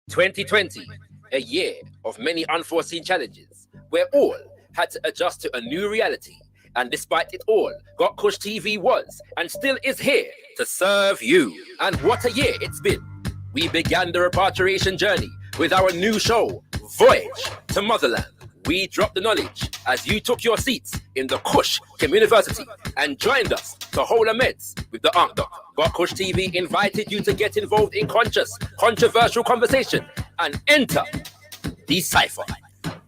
2020, a year of many unforeseen challenges, where all had to adjust to a new reality. And despite it all, Got Kush TV was and still is here to serve you. And what a year it's been. We began the repatriation journey with our new show, Voyage to Motherland. We dropped the knowledge as you took your seats in the Kush Community and joined us to hold a meds with the Ankh Doctor. Got Kush TV invited you to get involved in conscious, controversial conversation and enter the cipher.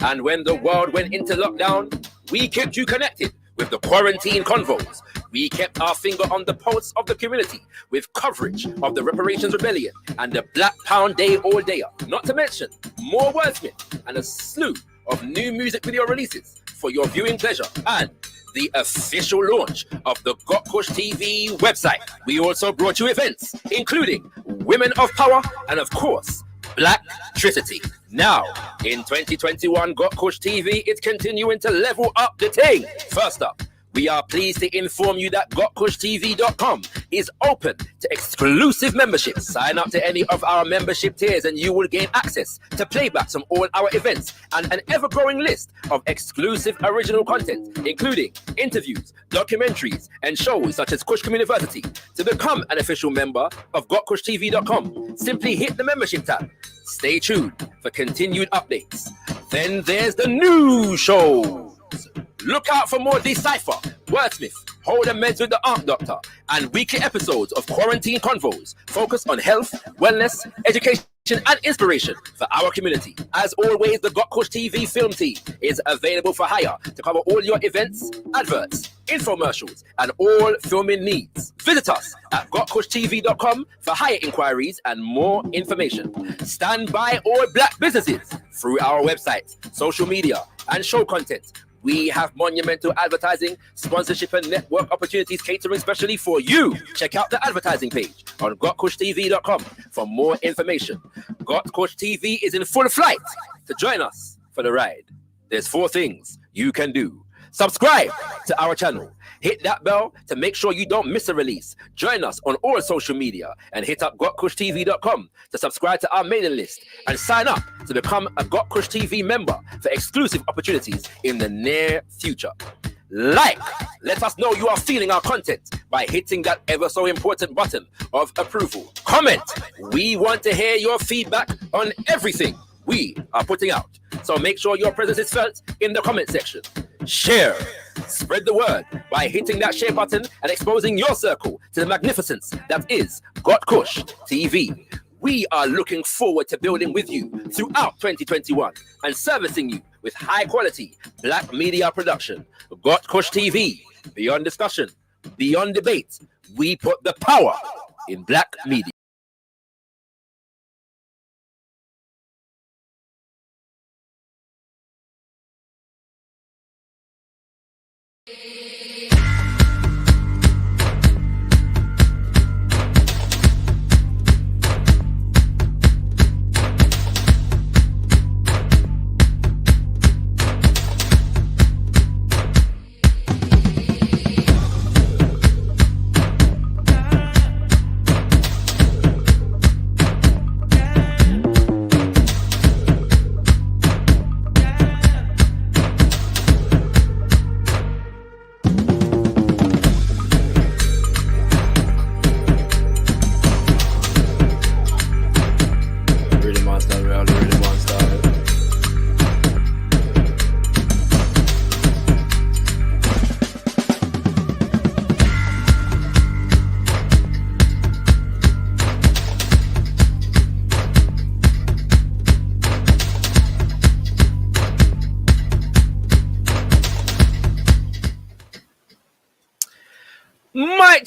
And when the world went into lockdown, we kept you connected with the Quarantine Convos. We kept our finger on the pulse of the community with coverage of the Reparations Rebellion and the Black Pound Day All Dayer. Not to mention more wordsmith and a slew of new music video releases for your viewing pleasure and the official launch of the Got Kush TV website. We also brought you events including Women of Power and of course Black Trinity. Now, in 2021, Got Kush TV is continuing to level up the thing. First up, we are pleased to inform you that GotKushTV.com is open to exclusive memberships. Sign up to any of our membership tiers and you will gain access to playbacks from all our events and an ever-growing list of exclusive original content, including interviews, documentaries, and shows such as Kush Community. To become an official member of GotKushTV.com, simply hit the membership tab. Stay tuned for continued updates. Then there's the new shows. Look out for more Decipher, Wordsmith, Hold a Meds with the Ankh Doctor, and weekly episodes of Quarantine Convos focused on health, wellness, education, and inspiration for our community. As always, the Got Kush TV film team is available for hire to cover all your events, adverts, infomercials, and all filming needs. Visit us at gotkushtv.com for hire inquiries and more information. Stand by all black businesses through our website, social media, and show content. We have monumental advertising, sponsorship, and network opportunities catering especially for you. Check out the advertising page on gotkushtv.com for more information. Got Kush TV is in full flight to join us for the ride. There's 4 things you can do. Subscribe to our channel. Hit that bell to make sure you don't miss a release. Join us on all social media and hit up gotkushtv.com to subscribe to our mailing list and sign up to become a Got Kush TV member for exclusive opportunities in the near future. Let us know you are feeling our content by hitting that ever so important button of approval. Comment. We want to hear your feedback on everything we are putting out. So make sure your presence is felt in the comment section. Share. Spread the word by hitting that share button and exposing your circle to the magnificence that is Got Kush TV. We are looking forward to building with you throughout 2021 and servicing you with high quality black media production. Got Kush TV, beyond discussion, beyond debate, we put the power in black media. Mic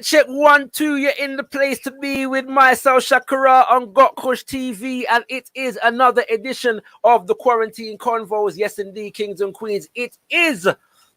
check, 1, 2. You're in the place to be with myself, Shakira, on Got Kush TV, and it is another edition of the Quarantine Convos. Yes, indeed, kings and queens. It is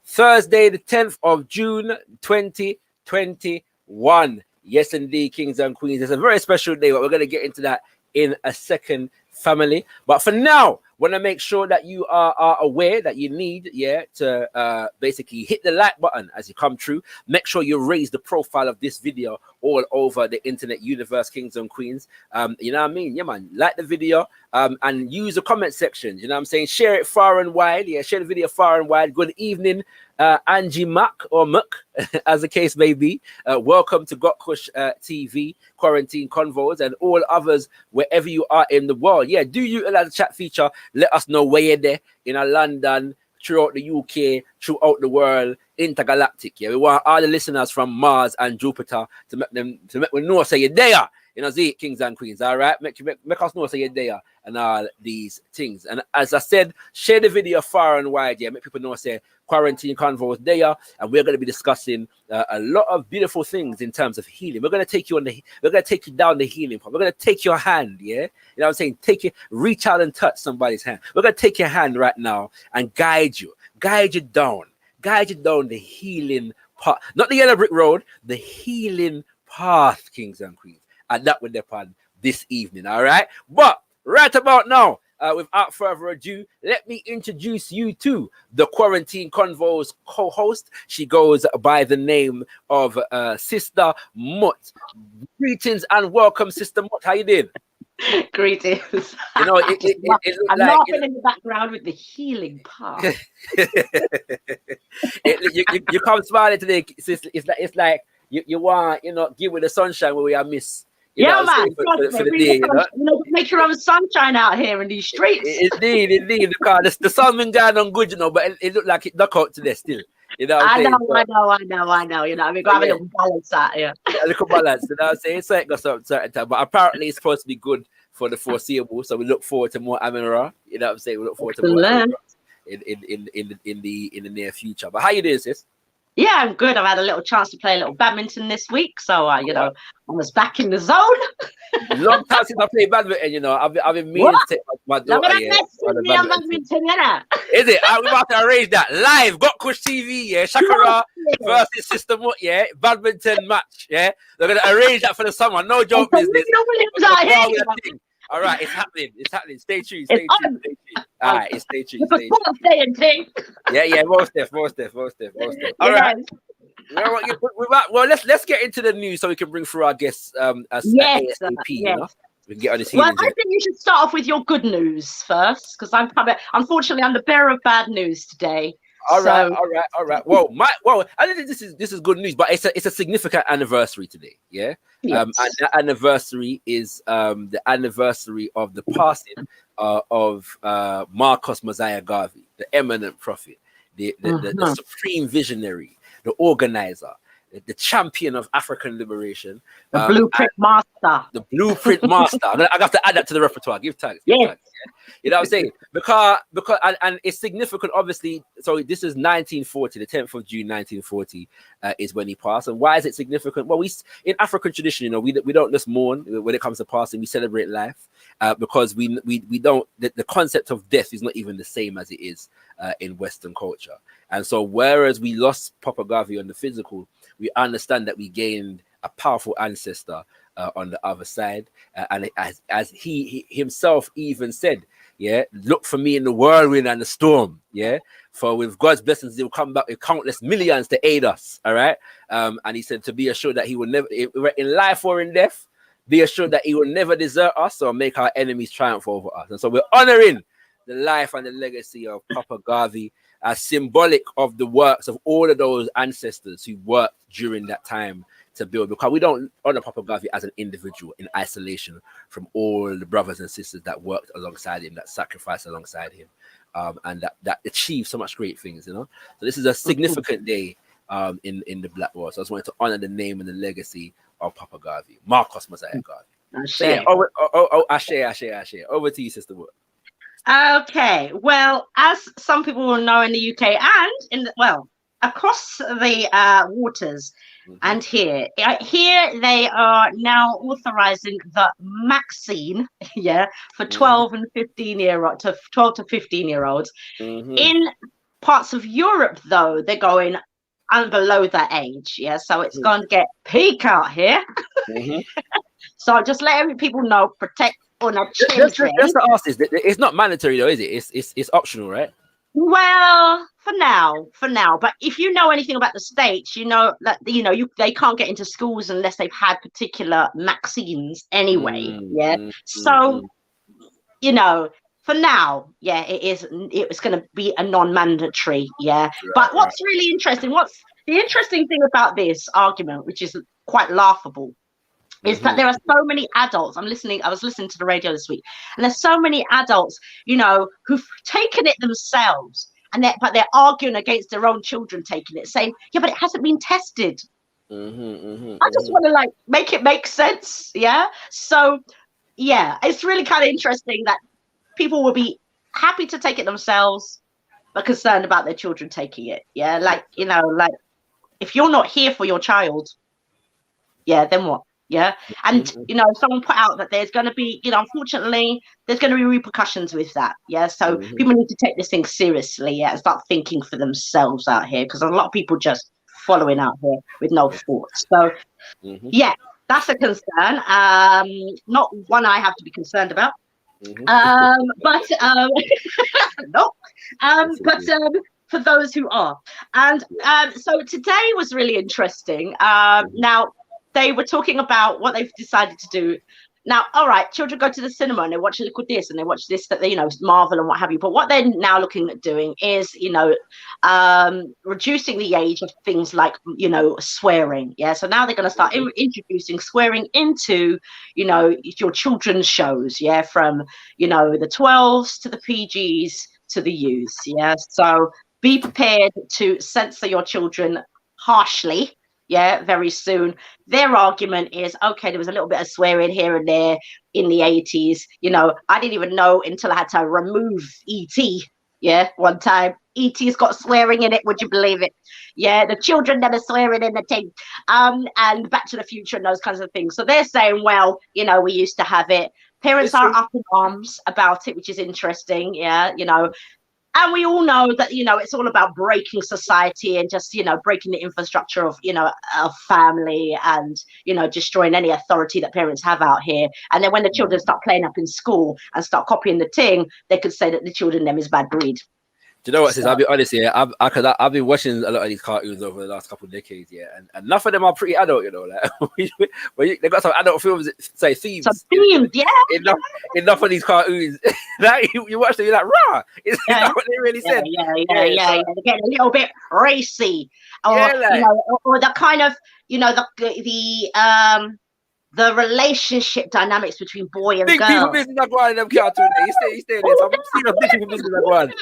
Thursday, the 10th of June, 2021. Yes, indeed, kings and queens. It's a very special day, but we're going to get into that in a second, family. But for now, Want to make sure that you are aware that you need, to basically hit the like button as you come through. Make sure you raise the profile of this video all over the internet universe, kings and queens. You know what I mean? Yeah, man. Like the video and use the comment section. You know what I'm saying? Share it far and wide. Yeah, share the video far and wide. Good evening, Angie Mack or Muck, as the case may be. Welcome to Got Kush TV, Quarantine Convos, and all others wherever you are in the world. Yeah, do utilize the chat feature. Let us know where you're there in London, throughout the UK, throughout the world, intergalactic. Yeah, we want all the listeners from Mars and Jupiter to make them know say you're there. You know, see, kings and queens. All right, make us know say you're there and all these things. And as I said, share the video far and wide. Yeah, make people know say Quarantine Convos there, and we're going to be discussing a lot of beautiful things in terms of healing. We're going to take you down the healing path. We're going to take your hand. Yeah, you know what I'm saying? Reach out and touch somebody's hand. We're going to take your hand right now and guide you down the healing path, not the yellow brick road, the healing path, kings and queens. And that will depend this evening, all right? But right about now, without further ado, let me introduce you to the Quarantine Convos co-host. She goes by the name of Sister Mutt. Greetings and welcome, Sister Mutt. How you doing? Greetings. You know, I'm laughing in the background with the healing part. you come smiling today, sister. It's like you want, give with the sunshine where we are miss. Man. For the day, make your own sunshine out here in these streets. Indeed. Because the sun been going on good, but it looked like it knocked out today still. You know what I'm saying? I know. You know, we've got a little balance out here. A little balance, you know what I'm saying? So it got some certain time. But apparently it's supposed to be good for the foreseeable. So we look forward to more Aminora. You know what I'm saying? We look forward to more Aminora in the near future. But how you doing, sis? Yeah, I'm good. I've had a little chance to play a little badminton this week, so I was back in the zone. Long time since I played badminton, I've been meaning to take my daughter. Badminton, Is it? We're about to arrange that live. Got Kush TV, yeah. Shakara versus Sister Mutt, yeah. Badminton match, yeah. They're gonna arrange that for the summer. No joke business. All right, it's happening. Stay tuned. All right, stay tuned. Yeah, most def. All right. Well, let's get into the news so we can bring through our guests ASAP. We can get on this. Well, I think you should start off with your good news first, because unfortunately I'm the bearer of bad news today. All right. Well, I don't think this is good news, but it's a significant anniversary today. Yeah. Yes. And that anniversary is the anniversary of the passing of Marcus Mosiah Garvey, the eminent prophet, the supreme visionary, the organizer, the champion of African liberation, the blueprint master. The blueprint master. I have to add that to the repertoire. Give thanks. Yeah. You know what I'm saying? Because and it's significant, obviously. So this is 1940, the 10th of June, 1940 is when he passed. And why is it significant? Well, in African tradition, we don't just mourn when it comes to passing. We celebrate life because we don't. The concept of death is not even the same as it is in Western culture. And so, whereas we lost Papa Garvey on the physical, we understand that we gained a powerful ancestor on the other side, and as he himself even said, look for me in the whirlwind and the storm, for with God's blessings he will come back with countless millions to aid us. All right, and he said to be assured that he will never, in life or in death, be assured that he will never desert us or make our enemies triumph over us. And so we're honoring the life and the legacy of Papa Garvey as symbolic of the works of all of those ancestors who worked during that time to build, because we don't honor Papa Garvey as an individual in isolation from all the brothers and sisters that worked alongside him, that sacrificed alongside him, and that achieved so much great things, So this is a significant day in the Black world. So I just wanted to honor the name and the legacy of Papa Garvey, Marcus Mosiah Garvey. So Ashe. Over to you, Sister Wood. Okay, well, as some people will know in the UK and across the waters, and here they are now authorizing the vaccine, for 12 and 15-year-olds, to 12 to 15-year-olds. In parts of Europe, though, they're going below that age, so it's going to get peak out here. So just let people know, protect on a Just children. to ask this, it's not mandatory though, is it? It's optional, right? Well, for now. But if you know anything about the States, you know that they can't get into schools unless they've had particular vaccines anyway. So for now, it's going to be a non-mandatory. But what's really interesting, what's the interesting thing about this argument, which is quite laughable, is that there are so many adults. I was listening to the radio this week, and there's so many adults, who've taken it themselves, but they're arguing against their own children taking it, saying, yeah, but it hasn't been tested. I just want to make it make sense. So it's really kind of interesting that people will be happy to take it themselves, but concerned about their children taking it. If you're not here for your child, then what? And someone put out that there's going to be, unfortunately, there's going to be repercussions with that. So people need to take this thing seriously, and start thinking for themselves out here, because a lot of people just following out here with no thoughts. So that's a concern. Not one I have to be concerned about. But for those who are. And so today was really interesting. Now, they were talking about what they've decided to do. Now, all right, children go to the cinema and they watch a little this and they watch this, that Marvel and what have you. But what they're now looking at doing is, reducing the age of things like, swearing. So now they're going to start introducing swearing into, your children's shows. From, the 12s to the PGs to the youths. So be prepared to censor your children harshly. Very soon. Their argument is, okay, there was a little bit of swearing here and there in the 80s. I didn't even know until I had to remove E.T. One time. E.T.'s got swearing in it. Would you believe it? The children never swearing in the thing. And Back to the Future and those kinds of things. So they're saying, well, we used to have it. Parents are up in arms about it, which is interesting. And we all know that, it's all about breaking society and just, breaking the infrastructure of, a family and, destroying any authority that parents have out here. And then when the children start playing up in school and start copying the thing, they could say that the children them is bad breed. Do you know what, sis? I'll be honest here. I've been watching a lot of these cartoons over the last couple of decades, and enough of them are pretty adult, they got some adult films that say themes. Some themes, Enough of these cartoons. You watch them, you're like, rah! Is that what they really said? They're getting a little bit racy, or or the kind of, the relationship dynamics between boy and girl. People business like one in them cartoons. You stay there. So I'm seeing a big people business like one.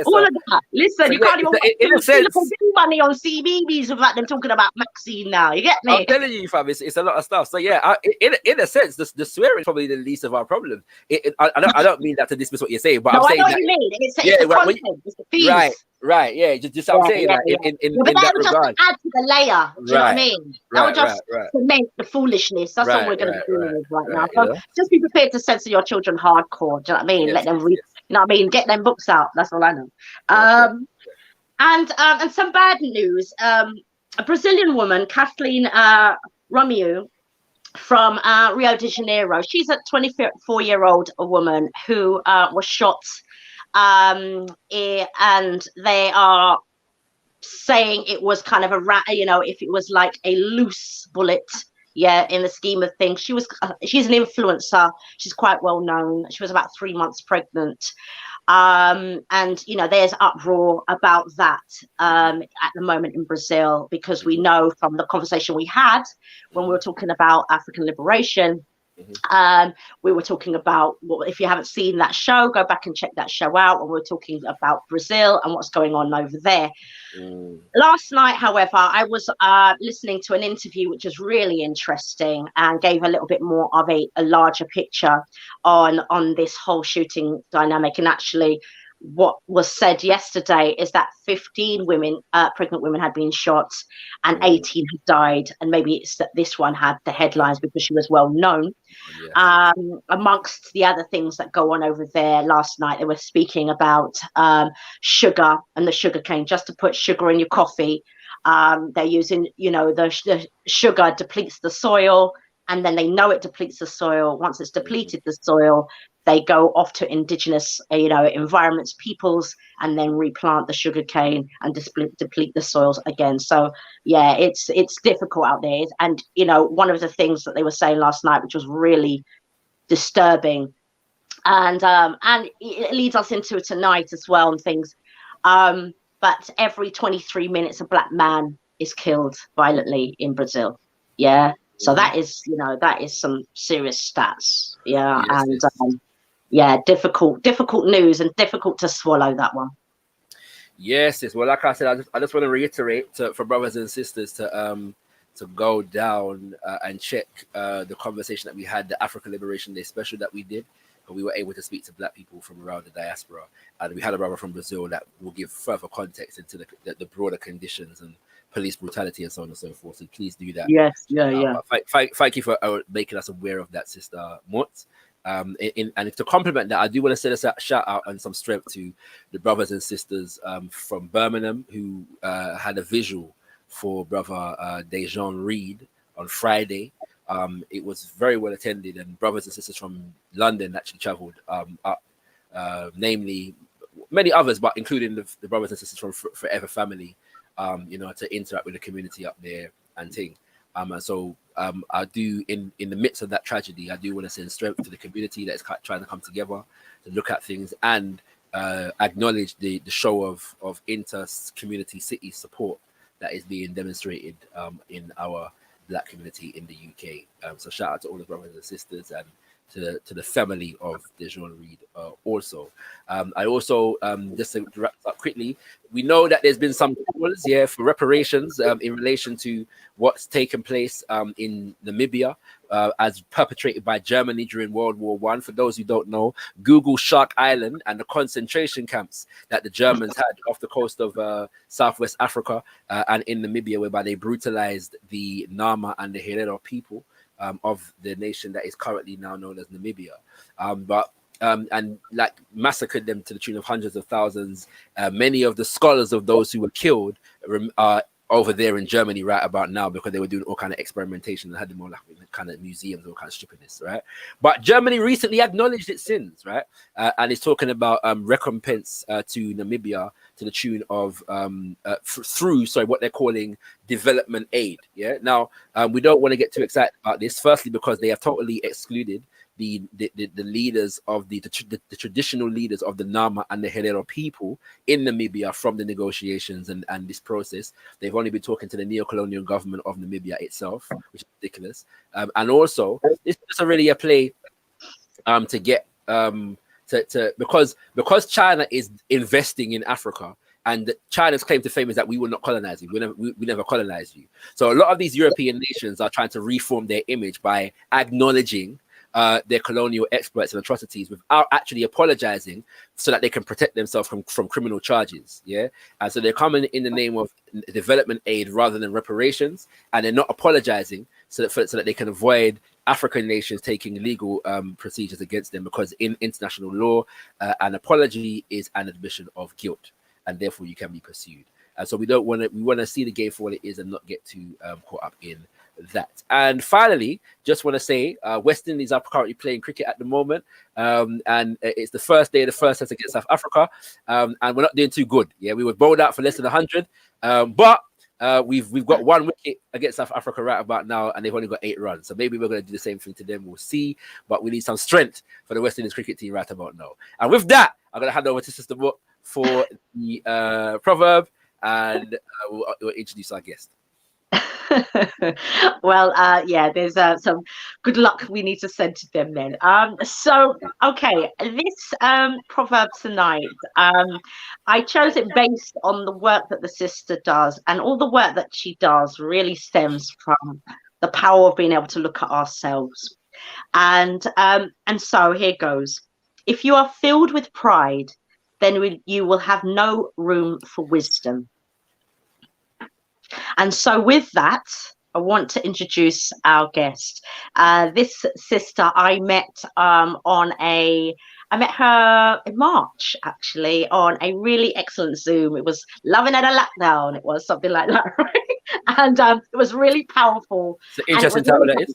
All of that. Listen, you can't even put money on CBBS without them talking about Maxine now. You get me? I'm telling you, fam, it's a lot of stuff. So in a sense, the swearing is probably the least of our problems. I don't mean that to dismiss what you're saying, but I'm saying I know what you mean. It's the content, it's the themes. Right, just I'm saying that in that regard. Just add to the layer. Do you know what I mean? That would just cement the foolishness. That's what we're going to be doing right now. So just be prepared to censor your children hardcore. Do you know what I mean? Let them read. You know what I mean? Get them books out. That's all I know. And some bad news. A Brazilian woman, Kathleen Romeu, from Rio de Janeiro. She's a 24-year-old woman who was shot. And they are saying it was kind of if it was like a loose bullet, in the scheme of things. She's an influencer. She's quite well known. She was about 3 months pregnant. And there's uproar about that at the moment in Brazil, because we know from the conversation we had when we were talking about African liberation. We were talking about, if you haven't seen that show, go back and check that show out. And we're talking about Brazil and what's going on over there. Last night, however, I was listening to an interview which was really interesting and gave a little bit more of a larger picture on this whole shooting dynamic. And actually, what was said yesterday is that 15 women, pregnant women, had been shot and 18 had died. And maybe it's that this one had the headlines because she was well known. Amongst the other things that go on over there, last night they were speaking about sugar and the sugar cane. Just to put sugar in your coffee, they're using, the sugar depletes the soil. and then they know it depletes the soil. Once it's depleted the soil, they go off to indigenous, environments, peoples, and then replant the sugarcane and deplete the soils again. So yeah, it's difficult out there. And one of the things that they were saying last night, which was really disturbing, and it leads us into tonight as well and things. But every 23 minutes, a black man is killed violently in Brazil. Yeah. So that is some serious stats. Yeah. Yes, and yeah, difficult news, and difficult to swallow, that one. Yes. Well, like I said, I just want to reiterate for brothers and sisters to go down and check the conversation that we had, the African Liberation Day special that we did. We were able to speak to black people from around the diaspora, and we had a brother from Brazil that will give further context into the broader conditions and police brutality and so on and so forth. So please do that. Yes, yeah. Thank you for making us aware of that, Sister Mort. And to complement that, I do want to send a shout out and some strength to the brothers and sisters from Birmingham who had a visual for Brother Dejan Reed on Friday. It was very well attended, and brothers and sisters from London actually traveled up, namely many others, but including the brothers and sisters from Forever Family, to interact with the community up there and thing. And so I do, in the midst of that tragedy, I do want to send strength to the community that is trying to come together to look at things and acknowledge the show of inter-community city support that is being demonstrated in our Black community in the UK. So shout out to all the brothers and sisters and to the family of Dejan Reed also. I also, just to wrap up quickly, we know that there's been some calls for reparations in relation to what's taken place in Namibia as perpetrated by Germany during World War I. For those who don't know, Google Shark Island and the concentration camps that the Germans had off the coast of Southwest Africa and in Namibia, whereby they brutalized the Nama and the Herero people of the nation that is currently now known as Namibia, and like massacred them to the tune of hundreds of thousands. Many of the scholars of those who were killed are over there in Germany right about now because they were doing all kind of experimentation and had them all like kind of museums, all kind of stupidness, right? But Germany recently acknowledged its sins, right? And is talking about recompense to Namibia to the tune of through what they're calling development aid. Yeah. Now we don't want to get too excited about this. Firstly, because they have totally excluded the leaders of the traditional leaders of the Nama and the Herero people in Namibia from the negotiations and this process. They've only been talking to the neo-colonial government of Namibia itself, which is ridiculous. And also, this is really a play to get because China is investing in Africa. And China's claim to fame is that we will not colonize you. We never colonized you. So a lot of these European nations are trying to reform their image by acknowledging their colonial exploits and atrocities without actually apologizing so that they can protect themselves from criminal charges. Yeah. And so they're coming in the name of development aid rather than reparations, and they're not apologizing so that they can avoid African nations taking legal procedures against them, because in international law, an apology is an admission of guilt, and therefore you can be pursued. And so we want to see the game for what it is and not get too caught up in that. And finally, just want to say West Indies are currently playing cricket at the moment, and it's the first day of the first test against South Africa, and we're not doing too good. Yeah, we were bowled out for less than 100, but we've got one wicket against South Africa right about now, and they've only got 8 runs. So maybe we're going to do the same thing to them. We'll see, but we need some strength for the West Indies cricket team right about now. And with that, I'm going to hand over to Sister Book for the proverb, and we'll introduce our guest. Well, there's some good luck we need to send to them then. So okay, this proverb tonight, I chose it based on the work that the sister does, and all the work that she does really stems from the power of being able to look at ourselves. And so here goes. If you are filled with pride, then you will have no room for wisdom. And so with that, I want to introduce our guest. This sister I met I met her in March, actually, on a really excellent Zoom. It was Loving at a Lockdown. It was something like that, right? And it was really powerful. It's an interesting title, that is.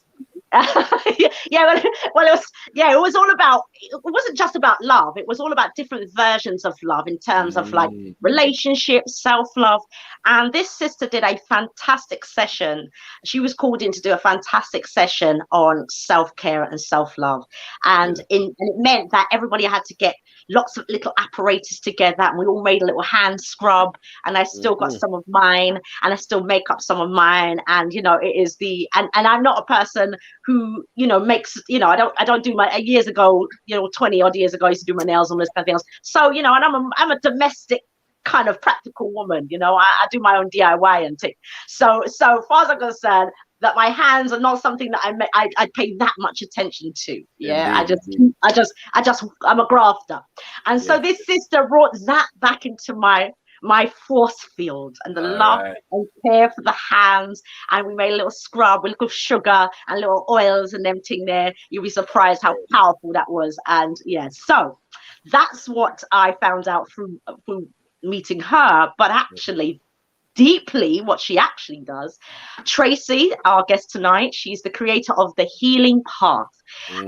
it was all about, it wasn't just about love, it was all about different versions of love in terms of like relationships, self-love. And this sister did a fantastic session. She was called in to do a fantastic session on self-care and self-love, and it meant that everybody had to get lots of little apparatus together, and we all made a little hand scrub, and I still got some of mine, and I still make up some of mine. And you know, it is and I'm not a person who, you know, makes, you know, I don't do my, years ago, you know, 20 odd years ago, I used to do my nails and all this kind of things. So, you know, and I'm a domestic kind of practical woman, you know, I do my own DIY and thing. So far as I'm concerned, that my hands are not something that I pay that much attention to. Yeah, indeed. I just I'm a grafter. And so this sister brought that back into my force field, and the love and care for the hands. And we made a little scrub with little sugar and little oils and everything there. You'll be surprised how powerful that was. And so that's what I found out through meeting her. But actually, deeply, what she actually does, Tracie, our guest tonight, she's the creator of the Healing Path,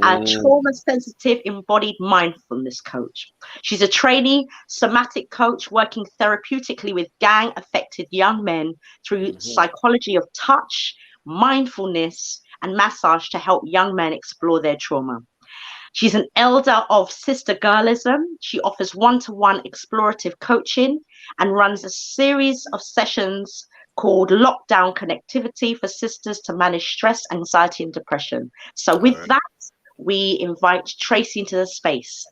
a trauma-sensitive embodied mindfulness coach. She's a trainee somatic coach working therapeutically with gang-affected young men through psychology of touch, mindfulness, and massage to help young men explore their trauma. She's an elder of Sister Girlism. She offers one-to-one explorative coaching and runs a series of sessions called Lockdown Connectivity for sisters to manage stress, anxiety, and depression. So with that, we invite Tracie into the space.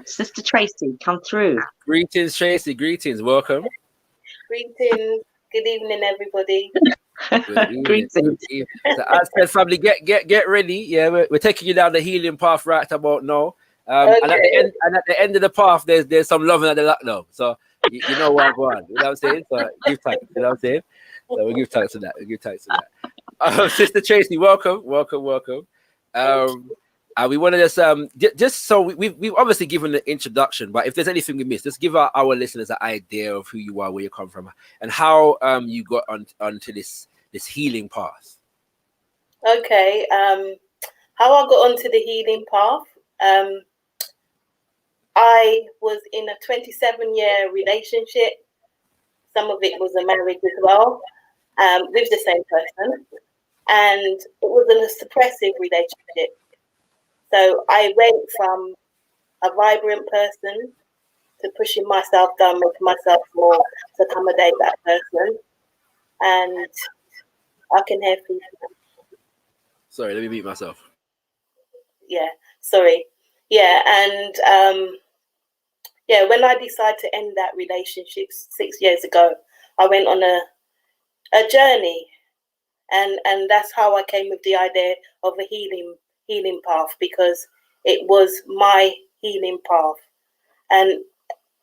Sister Tracie, come through. Greetings, Tracie. Greetings. Welcome. Greetings. Good evening, everybody. Greetings. So I said, family, get ready. Yeah, we're taking you down the healing path right about now. And at the end of the path, there's some loving at the lockdown. So you know what I'm going. You know what I'm saying? So give thanks. You know what I'm saying? So we give thanks to that. Sister Tracie, welcome. And we want to just so we've obviously given the introduction, but if there's anything we missed, just give our listeners an idea of who you are, where you come from, and how you got onto this healing path. Okay, how I got onto the healing path. I was in a 27-year relationship. Some of it was a marriage as well, with the same person, and it was a suppressive relationship. So I went from a vibrant person to pushing myself down, making myself more to accommodate that person. And I can hear people. Sorry, let me mute myself. Yeah, sorry. Yeah, and when I decided to end that relationship 6 years ago, I went on a journey, and that's how I came with the idea of a healing path, because it was my healing path. And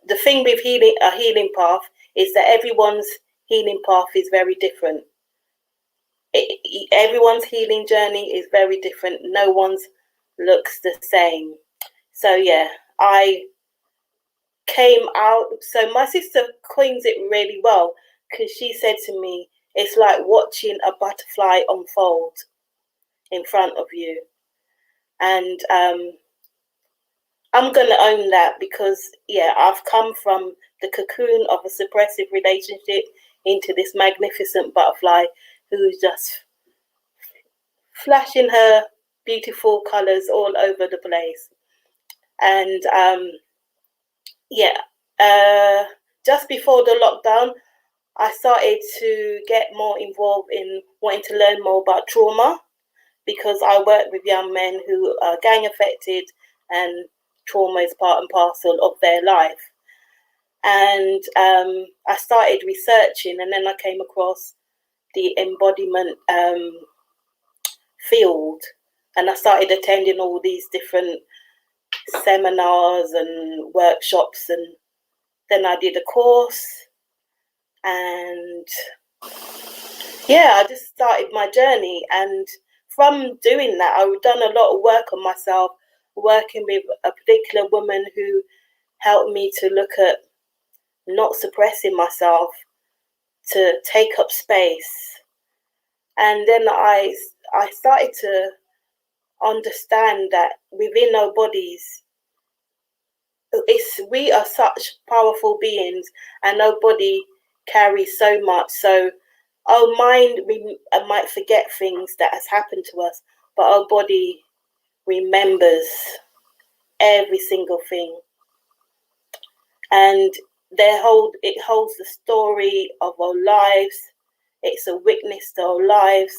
the thing with a healing path is that everyone's healing path is very different. Everyone's healing journey is very different. No one's looks the same. So yeah, I came out. So my sister coins it really well, because she said to me, it's like watching a butterfly unfold in front of you. And I'm going to own that, because, I've come from the cocoon of a suppressive relationship into this magnificent butterfly who's just flashing her beautiful colors all over the place. And, just before the lockdown, I started to get more involved in wanting to learn more about trauma, because I work with young men who are gang affected, and trauma is part and parcel of their life. And I started researching, and then I came across the embodiment field, and I started attending all these different seminars and workshops, and then I did a course, and I just started my journey. And from doing that, I've done a lot of work on myself, working with a particular woman who helped me to look at not suppressing myself, to take up space. And then I started to understand that within our bodies, we are such powerful beings, and our body carries so much. So our mind, we might forget things that has happened to us, but our body remembers every single thing, and it holds the story of our lives. It's a witness to our lives,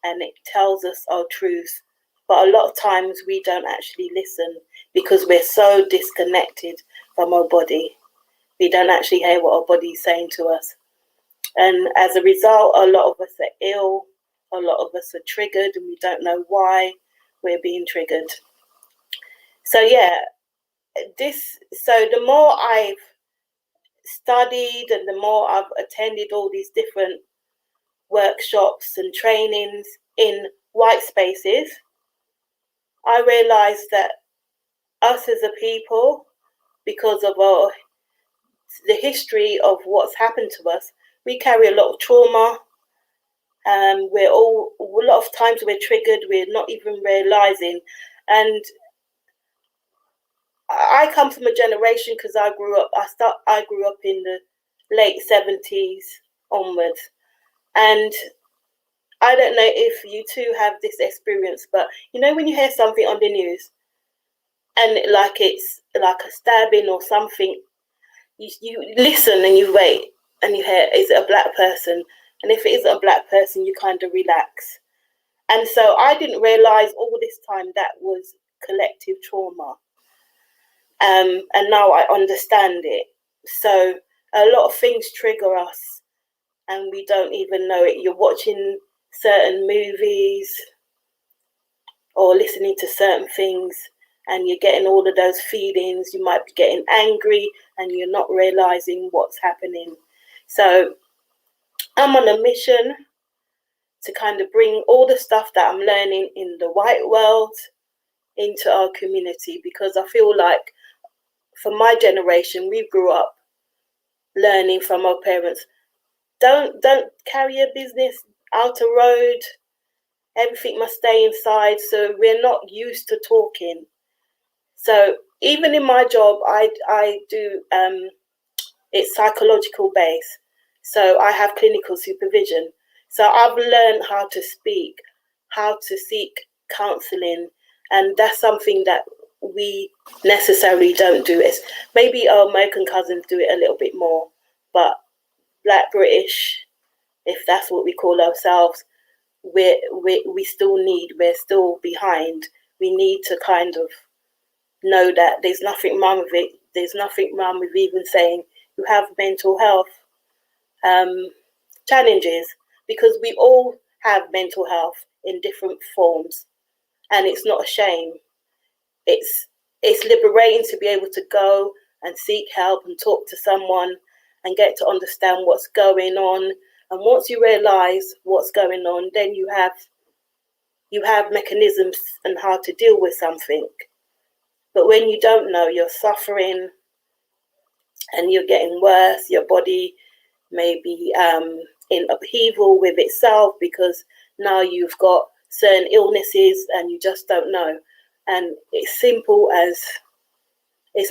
and it tells us our truth. But a lot of times we don't actually listen because we're so disconnected from our body. We don't actually hear what our body is saying to us. And as a result, a lot of us are ill, a lot of us are triggered, and we don't know why we're being triggered. So yeah, so the more I've studied and the more I've attended all these different workshops and trainings in white spaces, I realized that us as a people, because of the history of what's happened to us, we carry a lot of trauma. A lot of times we're triggered, we're not even realizing. And I come from a generation, because I grew up in the late 70s onwards, and I don't know if you too have this experience, but you know when you hear something on the news and like it's like a stabbing or something, you listen and you wait and you hear, is it a black person? And if it isn't a black person, you kind of relax. And so I didn't realize all this time that was collective trauma. And now I understand it. So a lot of things trigger us and we don't even know it. You're watching certain movies or listening to certain things and you're getting all of those feelings. You might be getting angry and you're not realizing what's happening. So I'm on a mission to kind of bring all the stuff that I'm learning in the white world into our community, because I feel like for my generation, we grew up learning from our parents. Don't carry your business out a road. Everything must stay inside. So we're not used to talking. So even in my job, I do it's psychological based. So I have clinical supervision. So I've learned how to speak, how to seek counseling, and that's something that we necessarily don't do. It's maybe our American cousins do it a little bit more, but Black British, if that's what we call ourselves, we're still behind. We need to kind of know that there's nothing wrong with it. There's nothing wrong with even saying you have mental health challenges, because we all have mental health in different forms, and it's not a shame. It's liberating to be able to go and seek help and talk to someone and get to understand what's going on. And once you realize what's going on, then you have mechanisms on how to deal with something. But when you don't know, you're suffering and you're getting worse. Your body may be in upheaval with itself because now you've got certain illnesses and you just don't know. And it's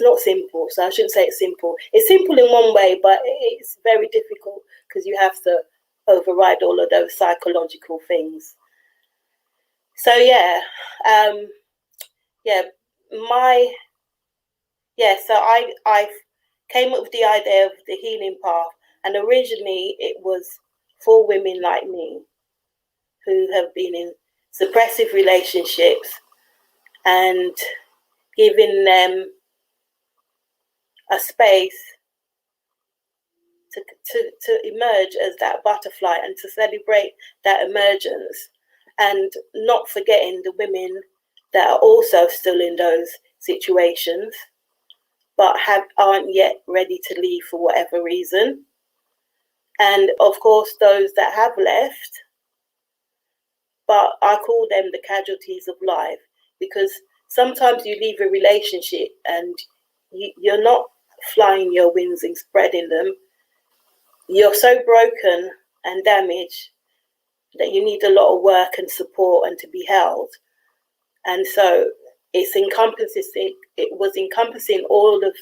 not simple, so I shouldn't say it's simple. It's simple in one way, but it's very difficult because you have to override all of those psychological things. So so I came up with the idea of the healing path, and originally it was for women like me who have been in suppressive relationships, and giving them a space to emerge as that butterfly and to celebrate that emergence, and not forgetting the women that are also still in those situations but aren't yet ready to leave for whatever reason. And of course those that have left, but I call them the casualties of life, because sometimes you leave a relationship and you're not flying your wings and spreading them. You're so broken and damaged that you need a lot of work and support and to be held. And so it was encompassing all of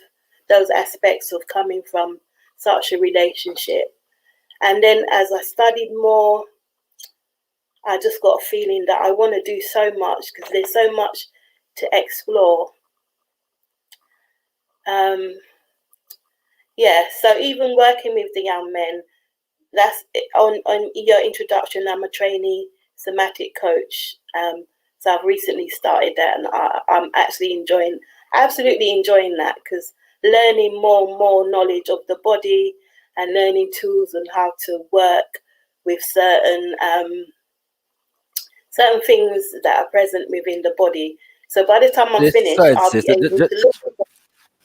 those aspects of coming from such a relationship. And then as I studied more, I just got a feeling that I want to do so much, because there's so much to explore. So even working with the young men, that's on your introduction. I'm a trainee somatic coach. So I've recently started that, and I'm actually absolutely enjoying that, because learning more and more knowledge of the body and learning tools on how to work with certain things that are present within the body. So by the time I'm finished, I'll be able to look at them.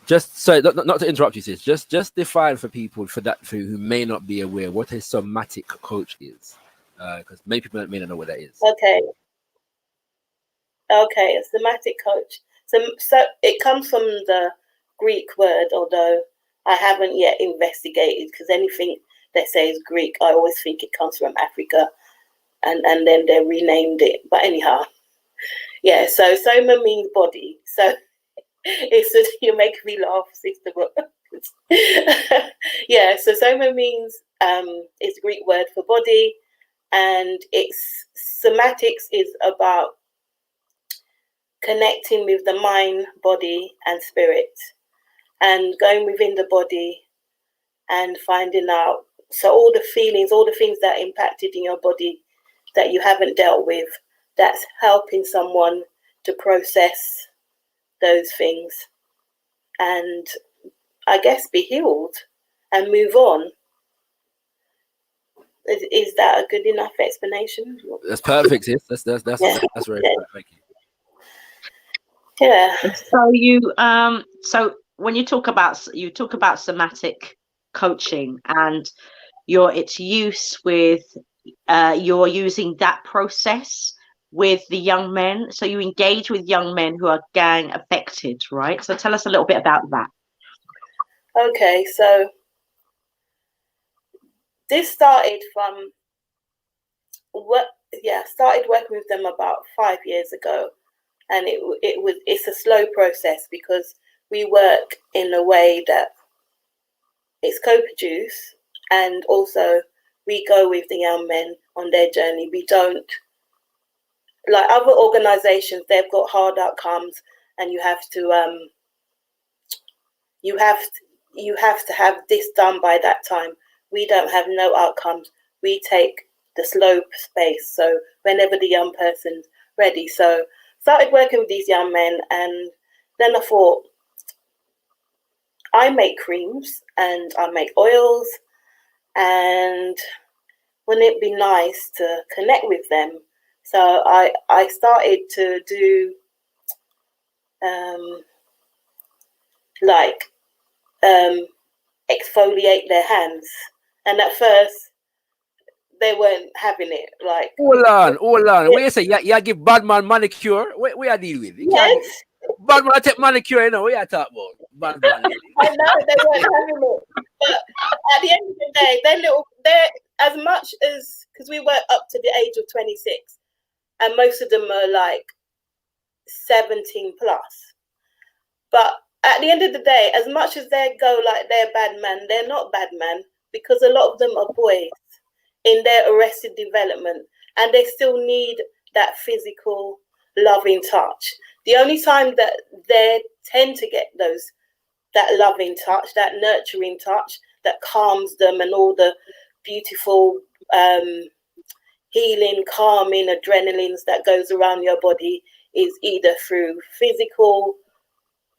Just sorry, not to interrupt you, sis. Just define for people who may not be aware what a somatic coach is, because many people may not know what that is. Okay, a somatic coach. So it comes from the Greek word, although I haven't yet investigated, because anything they say is Greek, I always think it comes from Africa, and then they renamed it. But anyhow, yeah. So soma means body. So you make me laugh, sister. Yeah. So soma means it's a Greek word for body, and it's somatics is about connecting with the mind, body, and spirit, and going within the body and finding out. So all the feelings, all the things that impacted in your body that you haven't dealt with, that's helping someone to process those things and, I guess, be healed and move on. Is that a good enough explanation? That's perfect, sis. That's very good. Thank you. Yeah. So you so when you talk about somatic coaching and its use with you're using that process with the young men, so you engage with young men who are gang affected, right? So tell us a little bit about that. Okay, so this started from started working with them about 5 years ago, and it's a slow process, because we work in a way that it's co-produced, and also we go with the young men on their journey. We don't, like other organizations, they've got hard outcomes, and you have to have this done by that time. We don't have no outcomes. We take the slow space. So whenever the young person's ready. So started working with these young men, and then I thought, I make creams and I make oils, and wouldn't it be nice to connect with them? So I started to do exfoliate their hands, and at first they weren't having it. Like, hold on. What you say? You give bad man manicure? What you deal with? Yes. Bad man take manicure, you know. What you talk about? Bad man. I know they weren't having it, but at the end of the day, they're as much as, because we work up to the age of 26, and most of them are like 17 plus. But at the end of the day, as much as they go like they're bad man, they're not bad man, because a lot of them are boys in their arrested development, and they still need that physical loving touch. The only time that they tend to get that loving touch, that nurturing touch that calms them, and all the beautiful healing, calming adrenalines that goes around your body, is either through physical,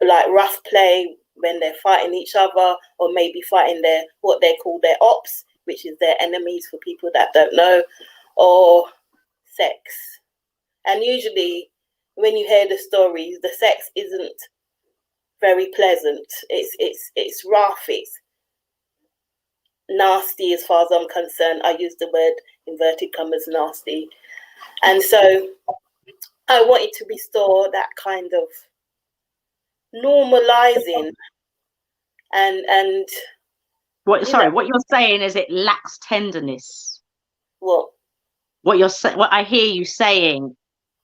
like rough play when they're fighting each other, or maybe fighting what they call their ops, which is their enemies for people that don't know, or sex. And usually when you hear the stories, the sex isn't very pleasant. It's rough, it's nasty as far as I'm concerned. I use the word inverted commas nasty. And so I wanted to restore that kind of normalizing and what you're saying is it lacks tenderness. What What I hear you saying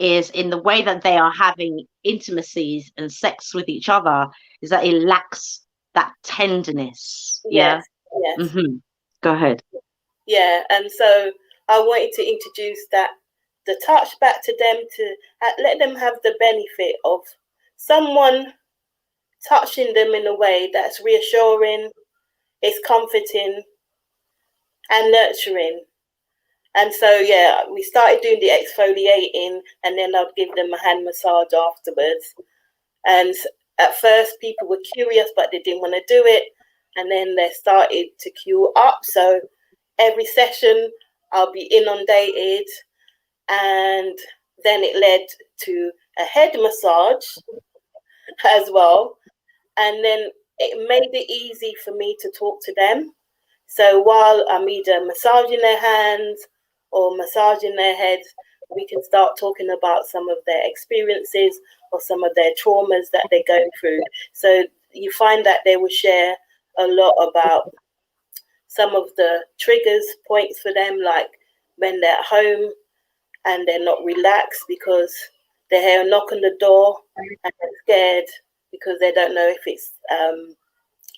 is in the way that they are having intimacies and sex with each other, is that it lacks that tenderness. Yes, yes. Go ahead. Yeah, and so I wanted to introduce the touch back to them, to let them have the benefit of someone touching them in a way that's reassuring, it's comforting and nurturing. And so, yeah, we started doing the exfoliating, and then I'd give them a hand massage afterwards. And at first, people were curious, but they didn't want to do it. And then they started to queue up. So every session, I'll be inundated. And then it led to a head massage as well. And then it made it easy for me to talk to them. So while I'm either massaging their hands or massaging their heads, we can start talking about some of their experiences or some of their traumas that they're going through. So you find that they will share a lot about some of the triggers, points for them, like when they're at home and they're not relaxed because they hear a knock on the door and they're scared because they don't know if it's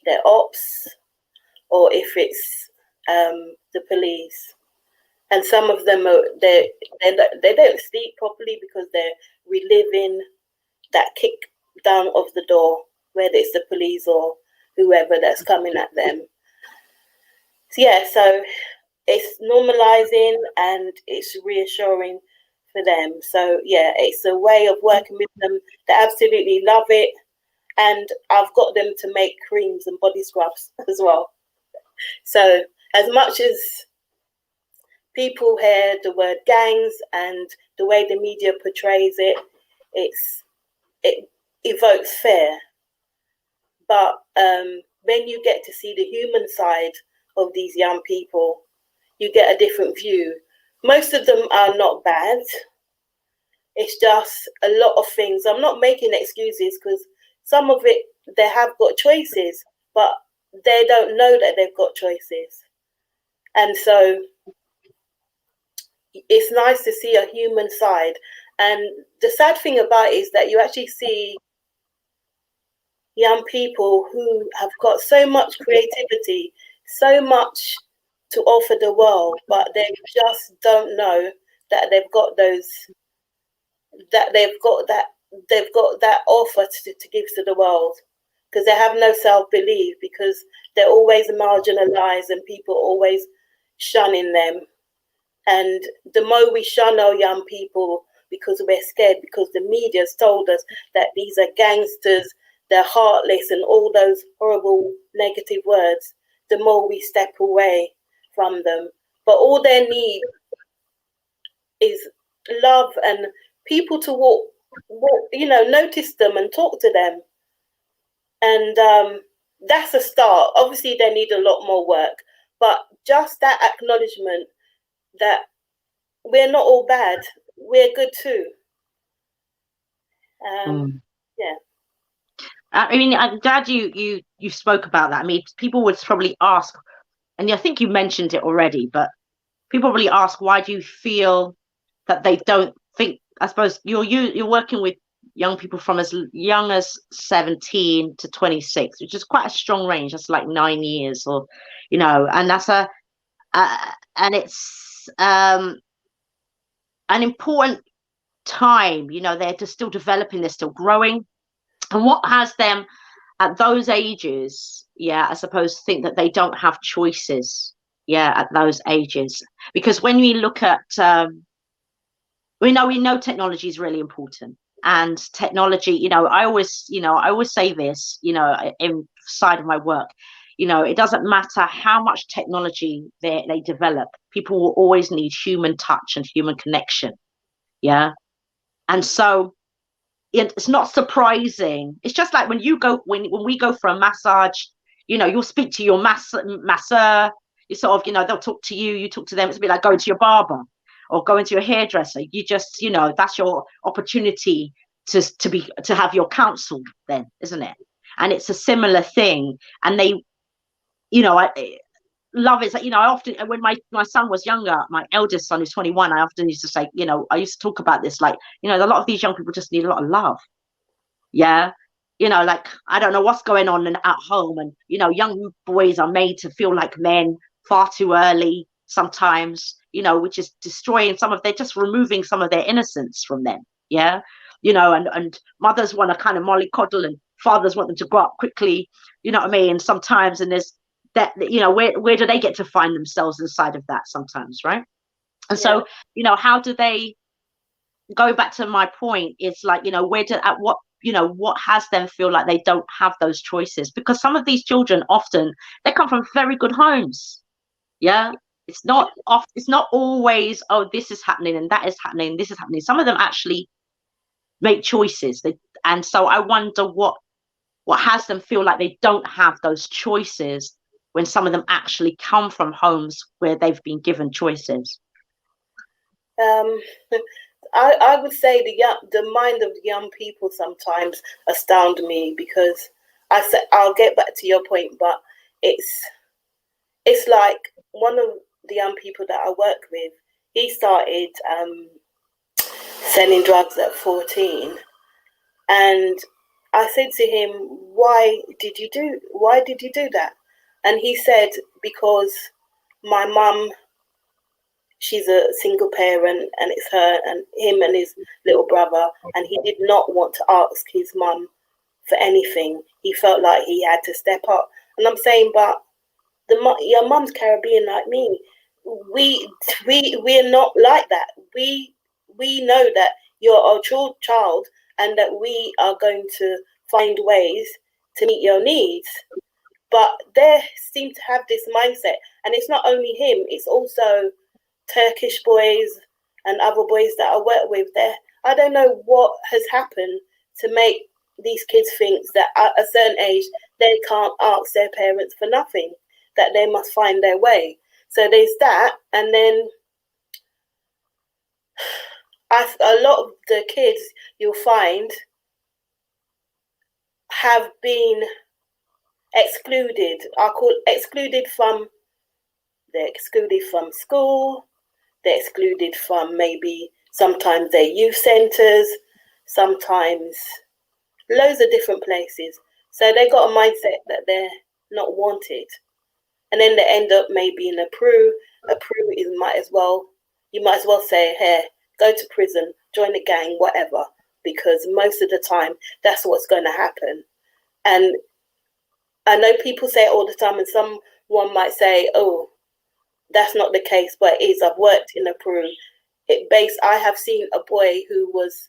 their ops or if it's the police. And some of them they don't sleep properly because they're reliving that kick down of the door, whether it's the police or whoever that's coming at them. So, yeah, so it's normalizing and it's reassuring for them. So yeah, it's a way of working with them. They absolutely love it. And I've got them to make creams and body scrubs as well. So as much as people hear the word gangs and the way the media portrays it, it evokes fear. But when you get to see the human side of these young people, you get a different view. Most of them are not bad. It's just a lot of things. I'm not making excuses because some of it, they have got choices, but they don't know that they've got choices. And so it's nice to see a human side. And the sad thing about it is that you actually see young people who have got so much creativity, so much to offer the world, but they just don't know that they've got those, that they've got that offer to give to the world, because they have no self-belief, because they're always marginalized and people always shunning them. And the more we shun our young people because we're scared, because the media's told us that these are gangsters, they're heartless, and all those horrible negative words, the more we step away from them. But all they need is love and people to walk, notice them and talk to them. And that's a start. Obviously, they need a lot more work, but just that acknowledgement that we're not all bad, we're good too. Yeah. I mean, I'm glad you spoke about that. I mean, people would probably ask, and I think you mentioned it already, but people probably ask, why do you feel that they don't think? I suppose you're working with young people from as young as 17 to 26, which is quite a strong range. That's like 9 years, or and that's and it's an important time. They're just still developing, they're still growing. And what has them at those ages, I suppose, think that they don't have choices, at those ages. Because when we look at, we know technology is really important. And technology, I always say this, inside of my work, it doesn't matter how much technology they develop, people will always need human touch and human connection. And so it's not surprising. It's just like when we go for a massage, you'll speak to your masseur, you sort of, they'll talk to you, you talk to them. It's a bit like going to your barber or going to your hairdresser. You just, that's your opportunity to have your counsel then, isn't it? And it's a similar thing. And they, love is that, I often, when my son was younger, my eldest son who's 21, I often used to say, I used to talk about this, like, a lot of these young people just need a lot of love. Yeah. Like, I don't know what's going on at home, and young boys are made to feel like men far too early sometimes, which is destroying they're just removing some of their innocence from them. Yeah. And mothers want to kind of mollycoddle, and fathers want them to grow up quickly, you know what I mean? Sometimes, and there's that, where do they get to find themselves inside of that sometimes, right? And so, how do they, go back to my point, it's like, what has them feel like they don't have those choices? Because some of these children, often they come from very good homes. Yeah. It's not always, oh, this is happening and that is happening, this is happening. Some of them actually make choices. And so I wonder what has them feel like they don't have those choices, when some of them actually come from homes where they've been given choices. I would say the mind of young people sometimes astound me, because I'll get back to your point, but it's like one of the young people that I work with, he started selling drugs at 14, and I said to him, why did you do that? And he said, because my mum, she's a single parent, and it's her and him and his little brother, and he did not want to ask his mum for anything. He felt like he had to step up. And I'm saying, but your mum's Caribbean like me. We're not like that. We know that you're a child, and that we are going to find ways to meet your needs. But they seem to have this mindset, and it's not only him, it's also Turkish boys and other boys that I work with. I don't know what has happened to make these kids think that at a certain age they can't ask their parents for nothing, that they must find their way. So there's that, and then a lot of the kids you'll find have been excluded. They're excluded from school. They're excluded from maybe sometimes their youth centres, sometimes loads of different places. So they got a mindset that they're not wanted, and then they end up maybe in a Peru. You might as well say, hey, go to prison, join the gang, whatever, because most of the time that's what's going to happen. And I know people say it all the time, and someone might say, oh, that's not the case, but it is. I've worked in a Peru. I have seen a boy who was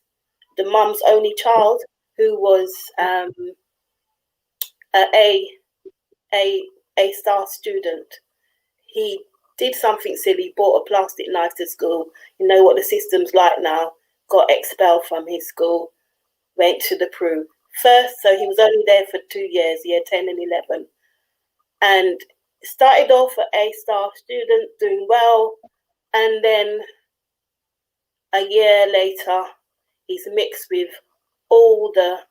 the mum's only child, who was a star student. He did something silly, bought a plastic knife to school. You know what the system's like now. Got expelled from his school, went to the Peru. First, so he was only there for 2 years, year 10 and 11. And started off an A-star student, doing well. And then a year later, he's mixed with all the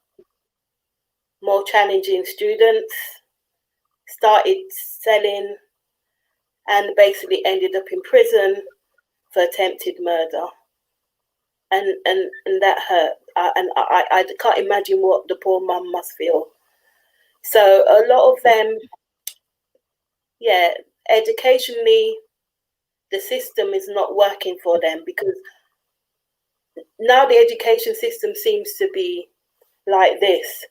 more challenging students, started selling, and basically ended up in prison for attempted murder. And that hurt. And I can't imagine what the poor mum must feel. So a lot of them, educationally, the system is not working for them, because now the education system seems to be like this.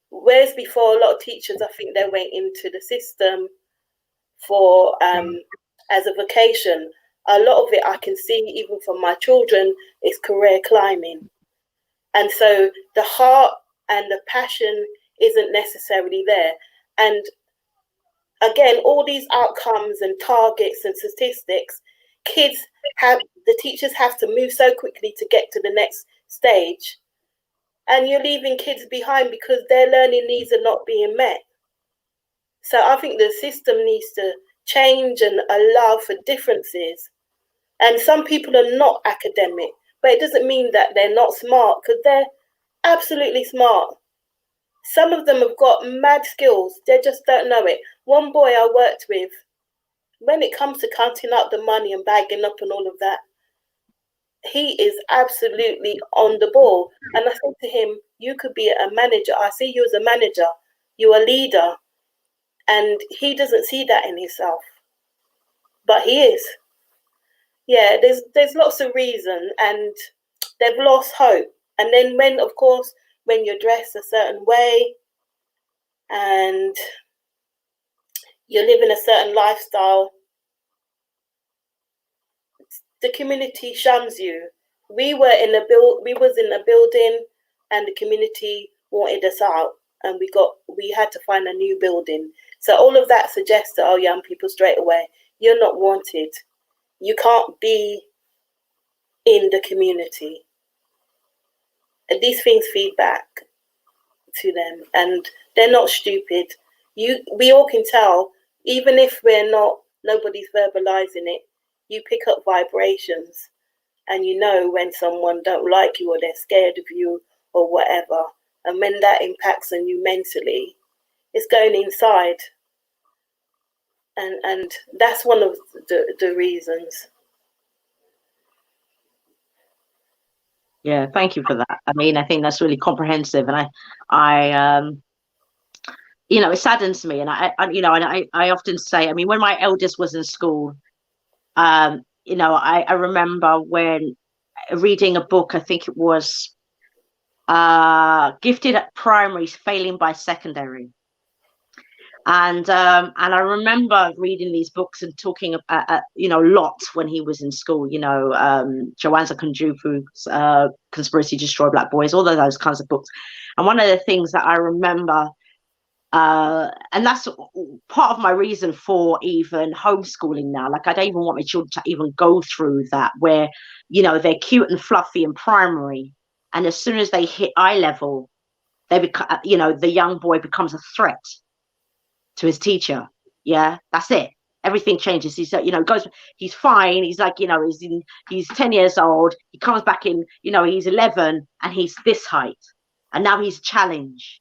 Whereas before, a lot of teachers, I think they went into the system for as a vocation. A lot of it I can see, even from my children, is career climbing. And so the heart and the passion isn't necessarily there. And again, all these outcomes and targets and statistics, the teachers have to move so quickly to get to the next stage. And you're leaving kids behind because their learning needs are not being met. So I think the system needs to change and allow for differences. And some people are not academic, but it doesn't mean that they're not smart, because they're absolutely smart. Some of them have got mad skills. They just don't know it. One boy I worked with, when it comes to counting up the money and bagging up and all of that, he is absolutely on the ball. And I said to him, you could be a manager. I see you as a manager. You're a leader. And he doesn't see that in himself. But he is. Yeah, there's lots of reasons, and they've lost hope. And then when you're dressed a certain way and you're living a certain lifestyle, the community shuns you. We was in a building, and the community wanted us out, and we had to find a new building. So all of that suggests to our young people straight away, you're not wanted. You can't be in the community. And these things feed back to them, and they're not stupid. We all can tell, even if nobody's verbalizing it, you pick up vibrations, and you know when someone don't like you or they're scared of you or whatever. And when that impacts on you mentally, it's going inside. And that's one of the reasons. Yeah, thank you for that. I mean, I think that's really comprehensive, and I it saddens me, and I often say, I mean, when my eldest was in school, I remember when reading a book, I think it was Gifted at Primary, Failing by Secondary. And I remember reading these books and talking about, lots when he was in school, Joanza Kunjufu's Conspiracy to Destroy Black Boys, all of those kinds of books. And one of the things that I remember, and that's part of my reason for even homeschooling now, like I don't even want my children to even go through that, where, they're cute and fluffy in primary, and as soon as they hit eye level, they become, the young boy becomes a threat to his teacher. Yeah, that's it. Everything changes. He's he's fine. He's like, he's 10 years old. He comes back in, he's 11 and he's this height. And now he's challenged,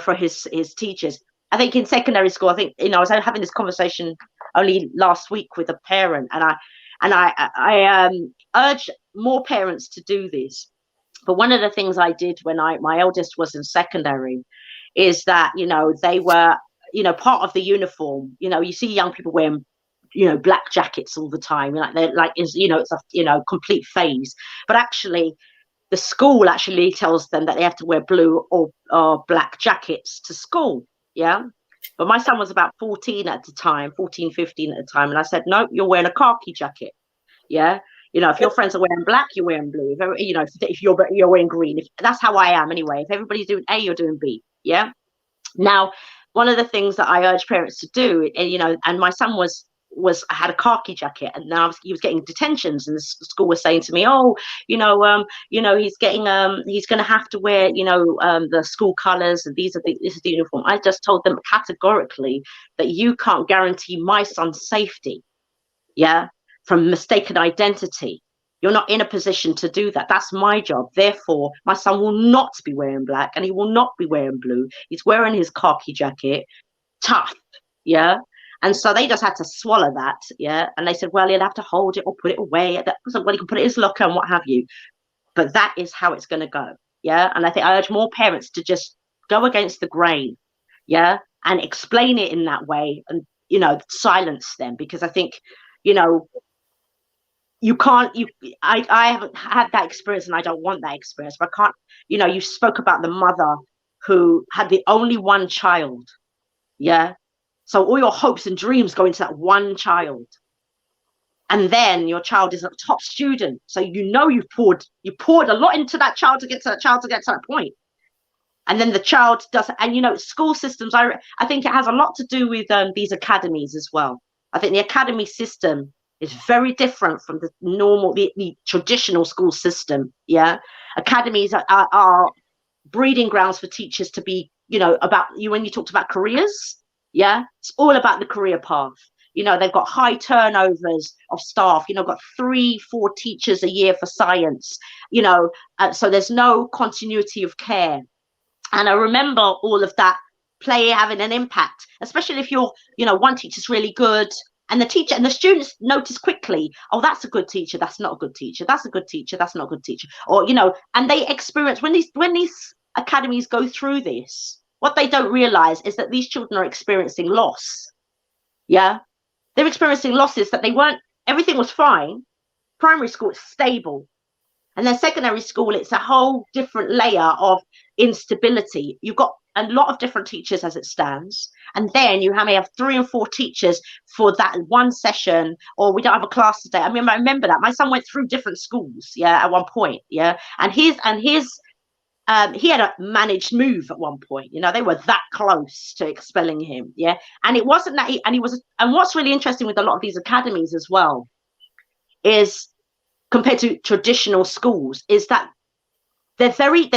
for his teachers. I think in secondary school, I was having this conversation only last week with a parent, and I urge more parents to do this. But one of the things I did when my eldest was in secondary is that, they were, part of the uniform. You see young people wearing, black jackets all the time, it's a complete phase. But actually, the school actually tells them that they have to wear blue or black jackets to school. Yeah. But my son was about 14 at the time, 14, 15 at the time. And I said, no, you're wearing a khaki jacket. Yeah. If your friends are wearing black, you're wearing blue. If you're wearing green, that's how I am anyway. If everybody's doing A, you're doing B. Yeah. Now, one of the things that I urge parents to do, and my son had a khaki jacket, and now he was getting detentions, and the school was saying to me, he's going to have to wear, the school colors, and this is the uniform. I just told them categorically that you can't guarantee my son's safety. Yeah. From mistaken identity. You're not in a position to do that. That's my job. Therefore, my son will not be wearing black, and he will not be wearing blue. He's wearing his khaki jacket. Tough. Yeah. And so they just had to swallow that. Yeah. And they said, well, he'll have to hold it or put it away. So, well, he can put it in his locker and what have you. But that is how it's going to go. Yeah. And I think I urge more parents to just go against the grain. Yeah. And explain it in that way, and, silence them, because I think, you can't, I haven't had that experience, and I don't want that experience, but I can't, you spoke about the mother who had the only one child. Yeah. So all your hopes and dreams go into that one child. And then your child is a top student. So, you poured a lot into that child to get to that point. And then the child doesn't, and school systems, I think it has a lot to do with these academies as well. I think the academy system is very different from the normal, the traditional school system. Yeah. Academies are breeding grounds for teachers to be, about you, when you talked about careers. Yeah. It's all about the career path. They've got high turnovers of staff, got 3-4 teachers a year for science, so there's no continuity of care. And I remember all of that having an impact, especially if you're, one teacher's really good, And the teacher and the students notice quickly, oh, that's a good teacher, that's not a good teacher, that's a good teacher, that's not a good teacher. Or, you know, and they experience when these academies go through this, what they don't realize is that these children are experiencing loss. Yeah, they're experiencing losses that everything was fine. Primary school, it's stable. And then secondary school, it's a whole different layer of instability. You've got a lot of different teachers as it stands. And then you may have 3 and 4 teachers for that one session, or we don't have a class today. I remember that. My son went through different schools, yeah, at one point, yeah. And he had a managed move at one point, you know, they were that close to expelling him, yeah. And it wasn't that and what's really interesting with a lot of these academies as well is, compared to traditional schools, is that they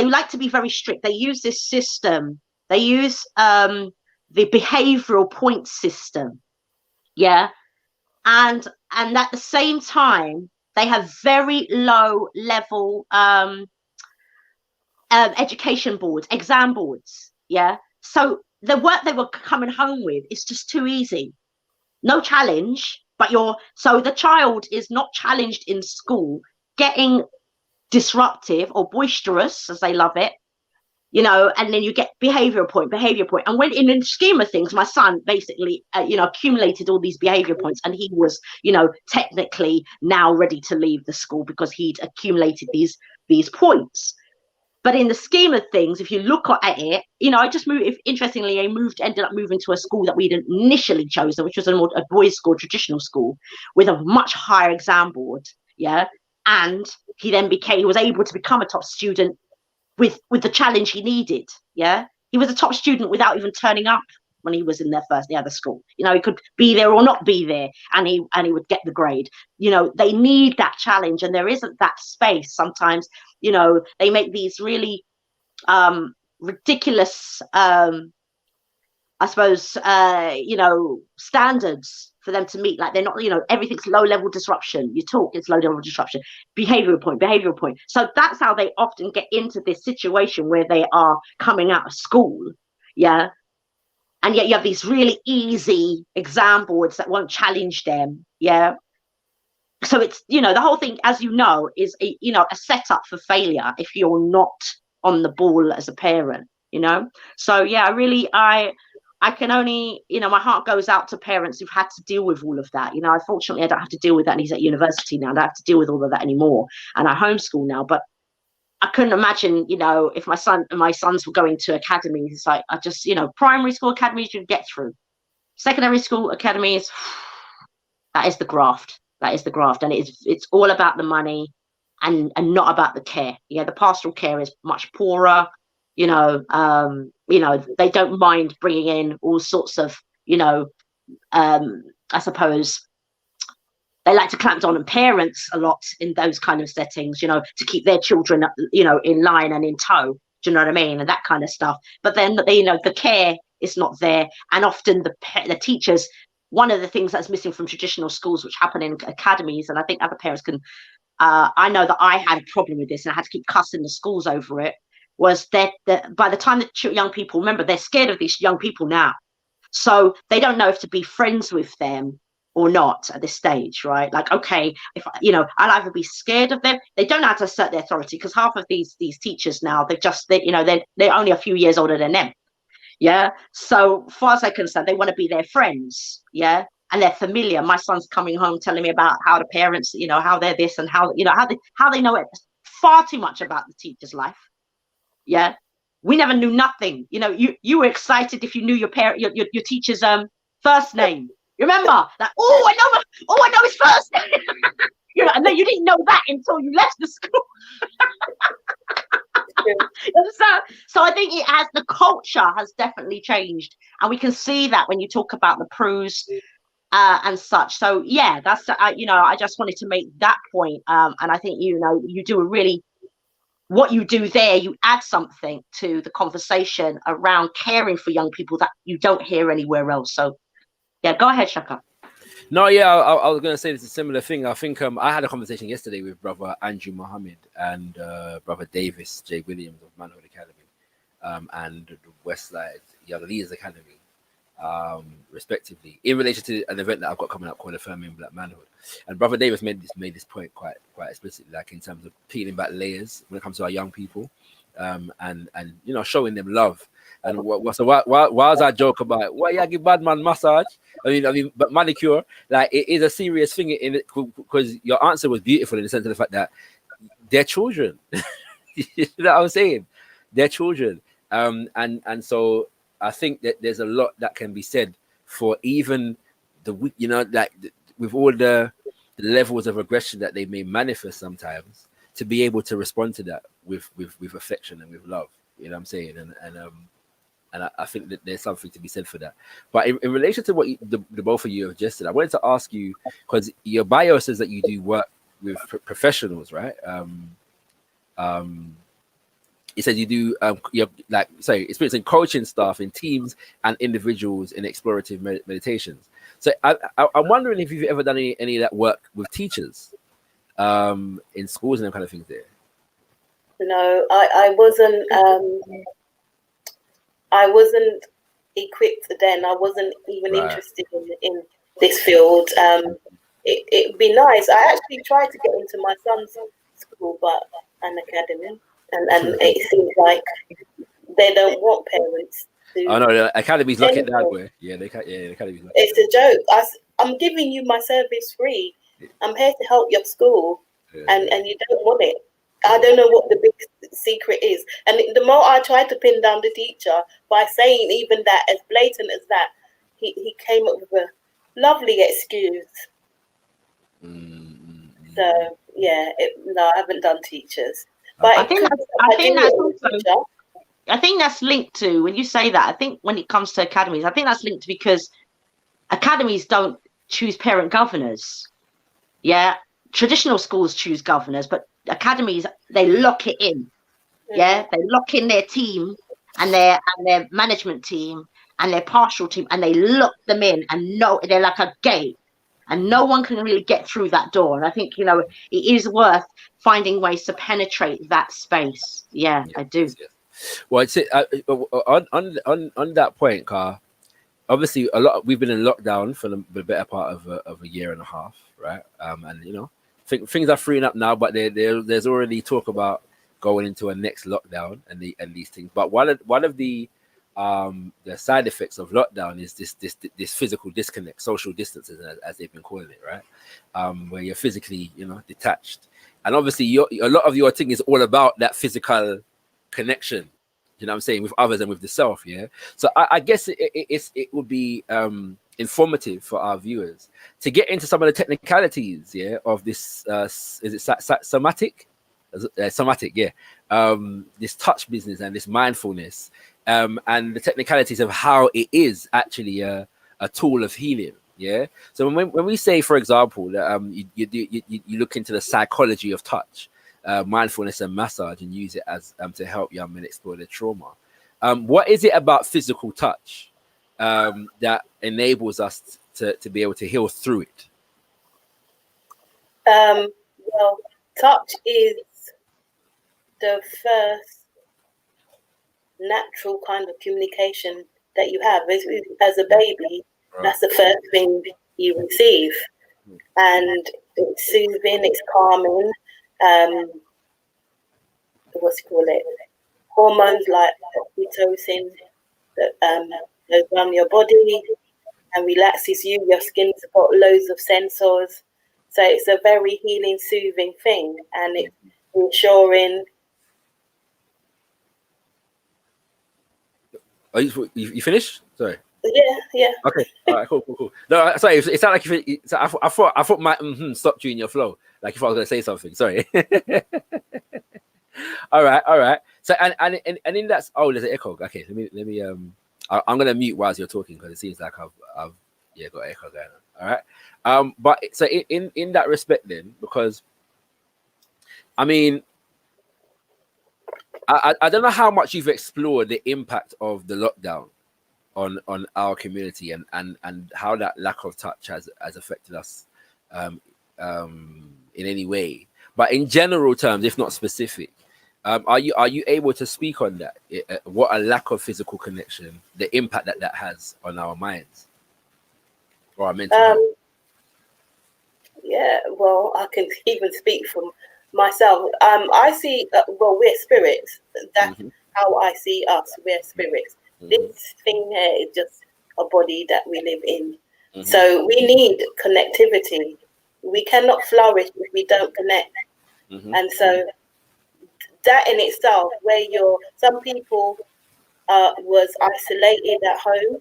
like to be very strict. They use this system. They use the behavioral point system, yeah, and at the same time they have very low level education boards, exam boards, yeah. So the work they were coming home with is just too easy, no challenge. But so the child is not challenged in school, getting disruptive or boisterous, as they love it, you know, and then you get behavior point. And when in the scheme of things, my son basically, you know, accumulated all these behavior points, and he was, you know, technically now ready to leave the school because he'd accumulated these points. But in the scheme of things, if you look at it, you know, I just moved, interestingly, ended up moving to a school that we'd initially chosen, which was a boys' school, traditional school, with a much higher exam board, yeah. And he was able to become a top student with the challenge he needed, yeah. He was a top student without even turning up when he was in the other school. You know, he could be there or not be there, and he would get the grade. You know, they need that challenge, and there isn't that space sometimes. You know, they make these really ridiculous, I suppose, you know, standards for them to meet. Like, they're not, you know, everything's low level disruption. You talk, it's low level disruption. Behavioral point. So that's how they often get into this situation where they are coming out of school, yeah. And yet you have these really easy exam boards that won't challenge them, yeah. So it's, you know, the whole thing, as you know, is a setup for failure if you're not on the ball as a parent, you know. So yeah, I can only, you know, my heart goes out to parents who've had to deal with all of that. You know, unfortunately, I don't have to deal with that, and he's at university now. I don't have to deal with all of that anymore, and I homeschool now. But I couldn't imagine, you know, if my sons were going to academies. It's like, I just, you know, primary school academies you can get through. Secondary school academies, that is the graft. And it's all about the money and not about the care. Yeah, the pastoral care is much poorer. You know, they don't mind bringing in all sorts of, you know, I suppose they like to clamp down on parents a lot in those kind of settings, you know, to keep their children, you know, in line and in tow. Do you know what I mean? And that kind of stuff. But then, you know, the care is not there. And often the teachers, one of the things that's missing from traditional schools, which happen in academies, and I think other parents can, I know that I had a problem with this and I had to keep cussing the schools over it, was that by the time the young people, remember, they're scared of these young people now. So they don't know if to be friends with them or not at this stage, right? Like, okay, if, you know, I'll either be scared of them. They don't know how to assert their authority, because half of these teachers now, they're only a few years older than them. Yeah. So far as I'm concerned, they want to be their friends. Yeah. And they're familiar. My son's coming home telling me about how the parents, you know, how they're this and how, you know, how they know it far too much about the teacher's life. Yeah. We never knew nothing. You know, you were excited if you knew your teacher's first name. You remember that? I know his first name. You know, and then you didn't know that until you left the school. So I think the culture has definitely changed, and we can see that when you talk about the PRUs and such. So yeah, that's you know, I just wanted to make that point, and I think, you know, you do what you do there, you add something to the conversation around caring for young people that you don't hear anywhere else. So yeah, go ahead, Shaka. No, yeah, I was going to say it's a similar thing. I think I had a conversation yesterday with Brother Andrew Mohammed and Brother Davis J. Williams of Manhood Academy and the Westside Young Leaders Academy. respectively, in relation to an event that I've got coming up called Affirming Black Manhood. And Brother Davis made this point quite explicitly, like in terms of peeling back layers when it comes to our young people, and you know, showing them love. And whilst I joke about why you give bad man massage, I mean, but manicure, like it is a serious thing in it, because your answer was beautiful in the sense of the fact that they're children. You know what I'm saying? They're children, and so I think that there's a lot that can be said for even the, you know, like with all the levels of aggression that they may manifest sometimes, to be able to respond to that with affection and with love. You know what I'm saying? And I think that there's something to be said for that. But in relation to what the both of you have just said, I wanted to ask you, because your bio says that you do work with professionals, right? It says you do experience in coaching staff in teams and individuals in explorative meditations. So I'm wondering if you've ever done any of that work with teachers in schools and that kind of things there. No, I wasn't equipped then. I wasn't even interested in this field. It'd be nice. I actually tried to get into my son's school, but an academy, and it seems like they don't want parents to. Oh no, the academy's lock it down, boy. Yeah, the academy's lock it down. It's a joke. I'm giving you my service free. I'm here to help your school, and you don't want it. I don't know what the big secret is. And the more I tried to pin down the teacher by saying even that, as blatant as that, he came up with a lovely excuse. So yeah, no, I haven't done teachers. But I think that's linked to, when you say that, I think when it comes to academies, I think that's linked to because academies don't choose parent governors. Yeah, traditional schools choose governors, but academies, they lock it in. Yeah, they lock in their team and their management team and their pastoral team, and they lock them in, and they're like a gate, and no one can really get through that door. And I think, you know, it is worth finding ways to penetrate that space. Yeah, I do. Well, it's on that point, Car. Obviously, we've been in lockdown for the better part of a year and a half, right? And you know, things are freeing up now, but there's already talk about going into a next lockdown and these things. But one of the side effects of lockdown is this physical disconnect, social distances, as they've been calling it, right? Where you're physically, you know, detached. And obviously, a lot of your thing is all about that physical connection, you know what I'm saying, with others and with the self, yeah? So I guess it would be informative for our viewers to get into some of the technicalities, yeah, of this, is it somatic? Somatic, yeah. This touch business and this mindfulness, and the technicalities of how it is actually a tool of healing. Yeah. So when we say, for example, that you look into the psychology of touch, mindfulness and massage, and use it as to help young men explore their trauma. What is it about physical touch that enables us to be able to heal through it? Well, touch is the first natural kind of communication that you have as a baby. That's the first thing you receive, and it's soothing, it's calming. Hormones like oxytocin that goes around your body and relaxes you. Your skin's got loads of sensors, so it's a very healing, soothing thing, and it's ensuring. Oh, you finished? Sorry. Yeah. Okay. All right. Cool. No, sorry. It sounded like I thought my stopped you in your flow. Like if I was gonna say something. Sorry. All right. So and in that. Oh, there's an echo. Okay. Let me. I'm gonna mute whilst you're talking because it seems like I've got an echo going on. All right. But so in that respect, then, because I mean, I don't know how much you've explored the impact of the lockdown on our community and how that lack of touch has affected us in any way. But in general terms, if not specific, Are you able to speak on that? What a lack of physical connection, the impact that has on our minds or our mental health? Yeah, well, I can even speak from myself. I see, well, we're spirits. That's how I see us. We're spirits. This thing here is just a body that we live in. So we need connectivity. We cannot flourish if we don't connect. And so that in itself, where some people was isolated at home,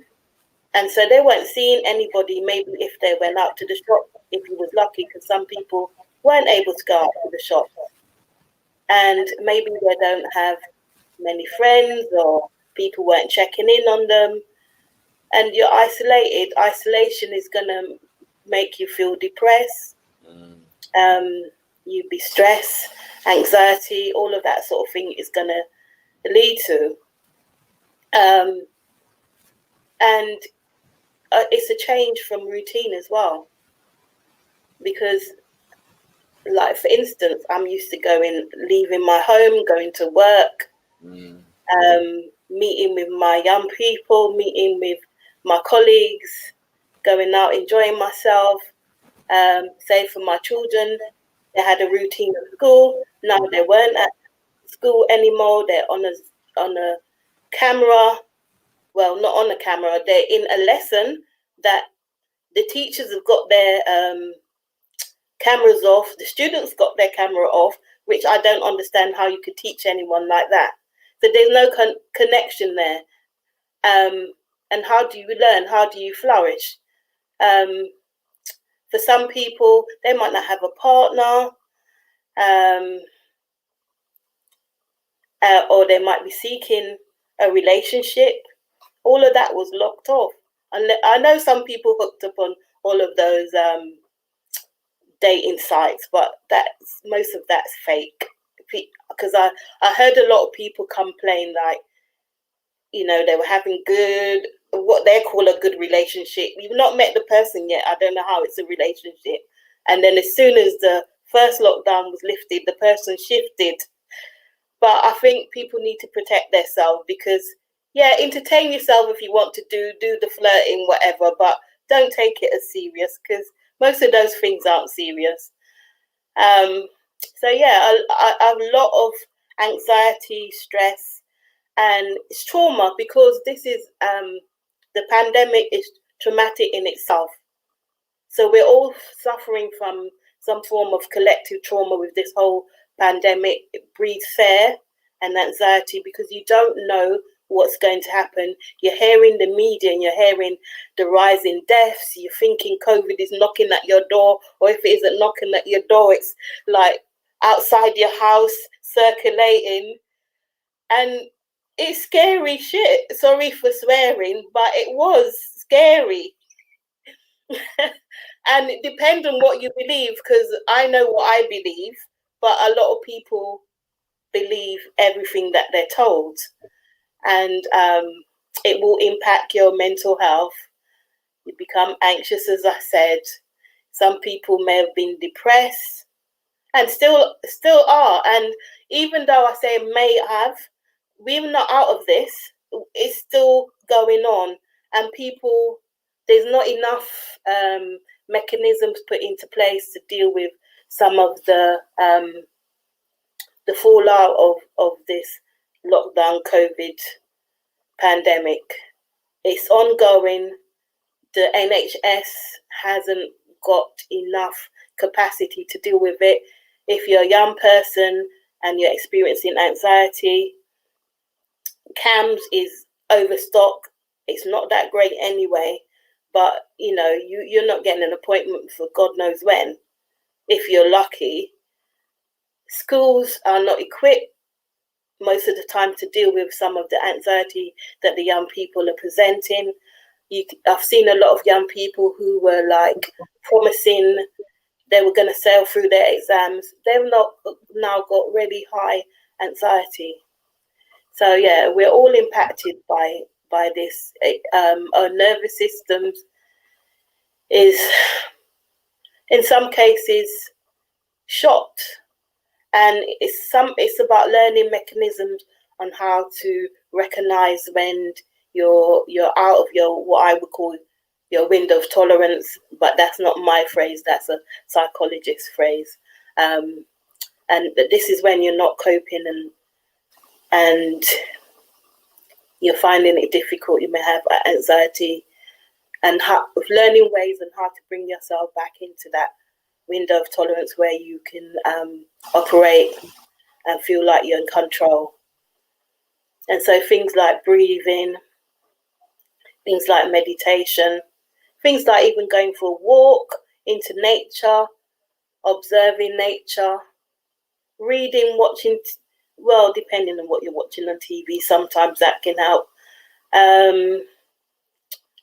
and so they weren't seeing anybody. Maybe if they went out to the shop, if he was lucky, because some people weren't able to go out to the shop, and maybe they don't have many friends, or people weren't checking in on them, and you're isolated. Isolation is gonna make you feel depressed. You'd be stressed, anxiety, all of that sort of thing is gonna lead to. And it's a change from routine as well, because, like, for instance, I'm used to leaving my home, going to work, meeting with my young people, meeting with my colleagues, going out, enjoying myself. Say for my children, they had a routine at school. Now they weren't at school anymore. They're on a camera. Well, not on a camera. They're in a lesson that the teachers have got their cameras off. The students got their camera off, which I don't understand how you could teach anyone like that. So there's no connection there. And how do you learn? How do you flourish? For some people, they might not have a partner, or they might be seeking a relationship. All of that was locked off. And I know some people hooked up on all of those dating sites, but most of that's fake. Because I heard a lot of people complain, like, they were having what they call a good relationship. You've not met the person yet. I don't know how it's a relationship. And then as soon as the first lockdown was lifted, the person shifted. But I think people need to protect themselves, because, yeah, entertain yourself if you want to do the flirting, whatever, but don't take it as serious, because most of those things aren't serious. So yeah, a lot of anxiety, stress, and it's trauma, because this is the pandemic is traumatic in itself. So we're all suffering from some form of collective trauma with this whole pandemic. It breeds fear and anxiety, because you don't know what's going to happen. You're hearing the media and you're hearing the rise in deaths. You're thinking COVID is knocking at your door, or if it isn't knocking at your door, it's like outside your house circulating. And it's scary shit. Sorry for swearing, but it was scary. And it depends on what you believe, because I know what I believe, but a lot of people believe everything that they're told. And it will impact your mental health. You become anxious, as I said. Some people may have been depressed and still are. And even though I say may have, we're not out of this. It's still going on. And people, there's not enough mechanisms put into place to deal with some of the fallout of this lockdown COVID pandemic. It's ongoing. The NHS hasn't got enough capacity to deal with it. If you're a young person and you're experiencing anxiety, CAMS is overstocked. It's not that great anyway, but you're not getting an appointment for God knows when, if you're lucky. Schools are not equipped most of the time to deal with some of the anxiety that the young people are presenting. I've seen a lot of young people who were like promising they were going to sail through their exams. They've now got really high anxiety. So yeah, we're all impacted by this. Our nervous systems is in some cases shocked, and it's about learning mechanisms on how to recognize when you're out of your, what I would call your window of tolerance, but that's not my phrase, that's a psychologist's phrase. And this is when you're not coping and you're finding it difficult. You may have anxiety, and learning ways on how to bring yourself back into that window of tolerance where you can operate and feel like you're in control. And so things like breathing, things like meditation, things like even going for a walk into nature, observing nature, reading, watching, well, depending on what you're watching on TV, sometimes that can help.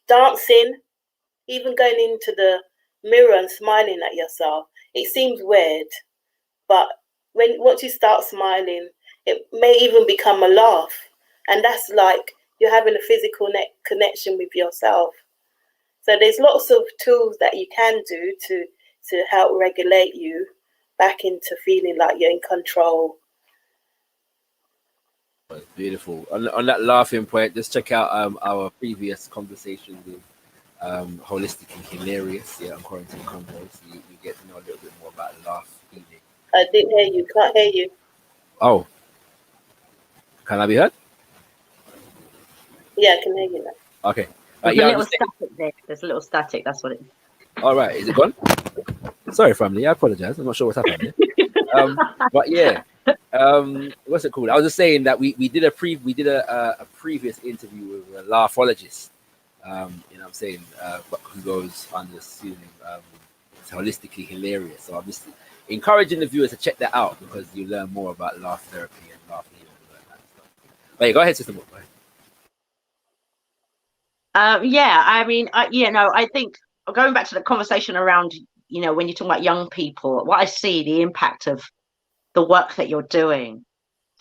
Dancing, even going into the mirror and smiling at yourself. It seems weird, but once you start smiling, it may even become a laugh. And that's like you're having a physical connection with yourself. So there's lots of tools that you can do to help regulate you back into feeling like you're in control. Beautiful. On that laughing point, just check out our previous conversation with Wholistic and Hilarious, on Quarantine Convos. You get to know a little bit more about laugh healing. I didn't hear you. Can't hear you. Oh, can I be heard? Yeah, I can hear you now. Okay. There's a little static there. There's a little static. That's what it is. All right. Is it gone? Sorry, family. I apologize. I'm not sure what's happening. But yeah. What's it called? I was just saying that we did a previous interview with a laughologist. You know what I'm saying? Who goes under the pseudonym it's Holistically Hilarious. So I'm just encouraging the viewers to check that out because you learn more about laugh therapy and laugh healing and all that kind of stuff. But yeah, go ahead, Sister Mo. Go ahead. Yeah, I mean, I think going back to the conversation around, when you talk about young people, what I see the impact of the work that you're doing,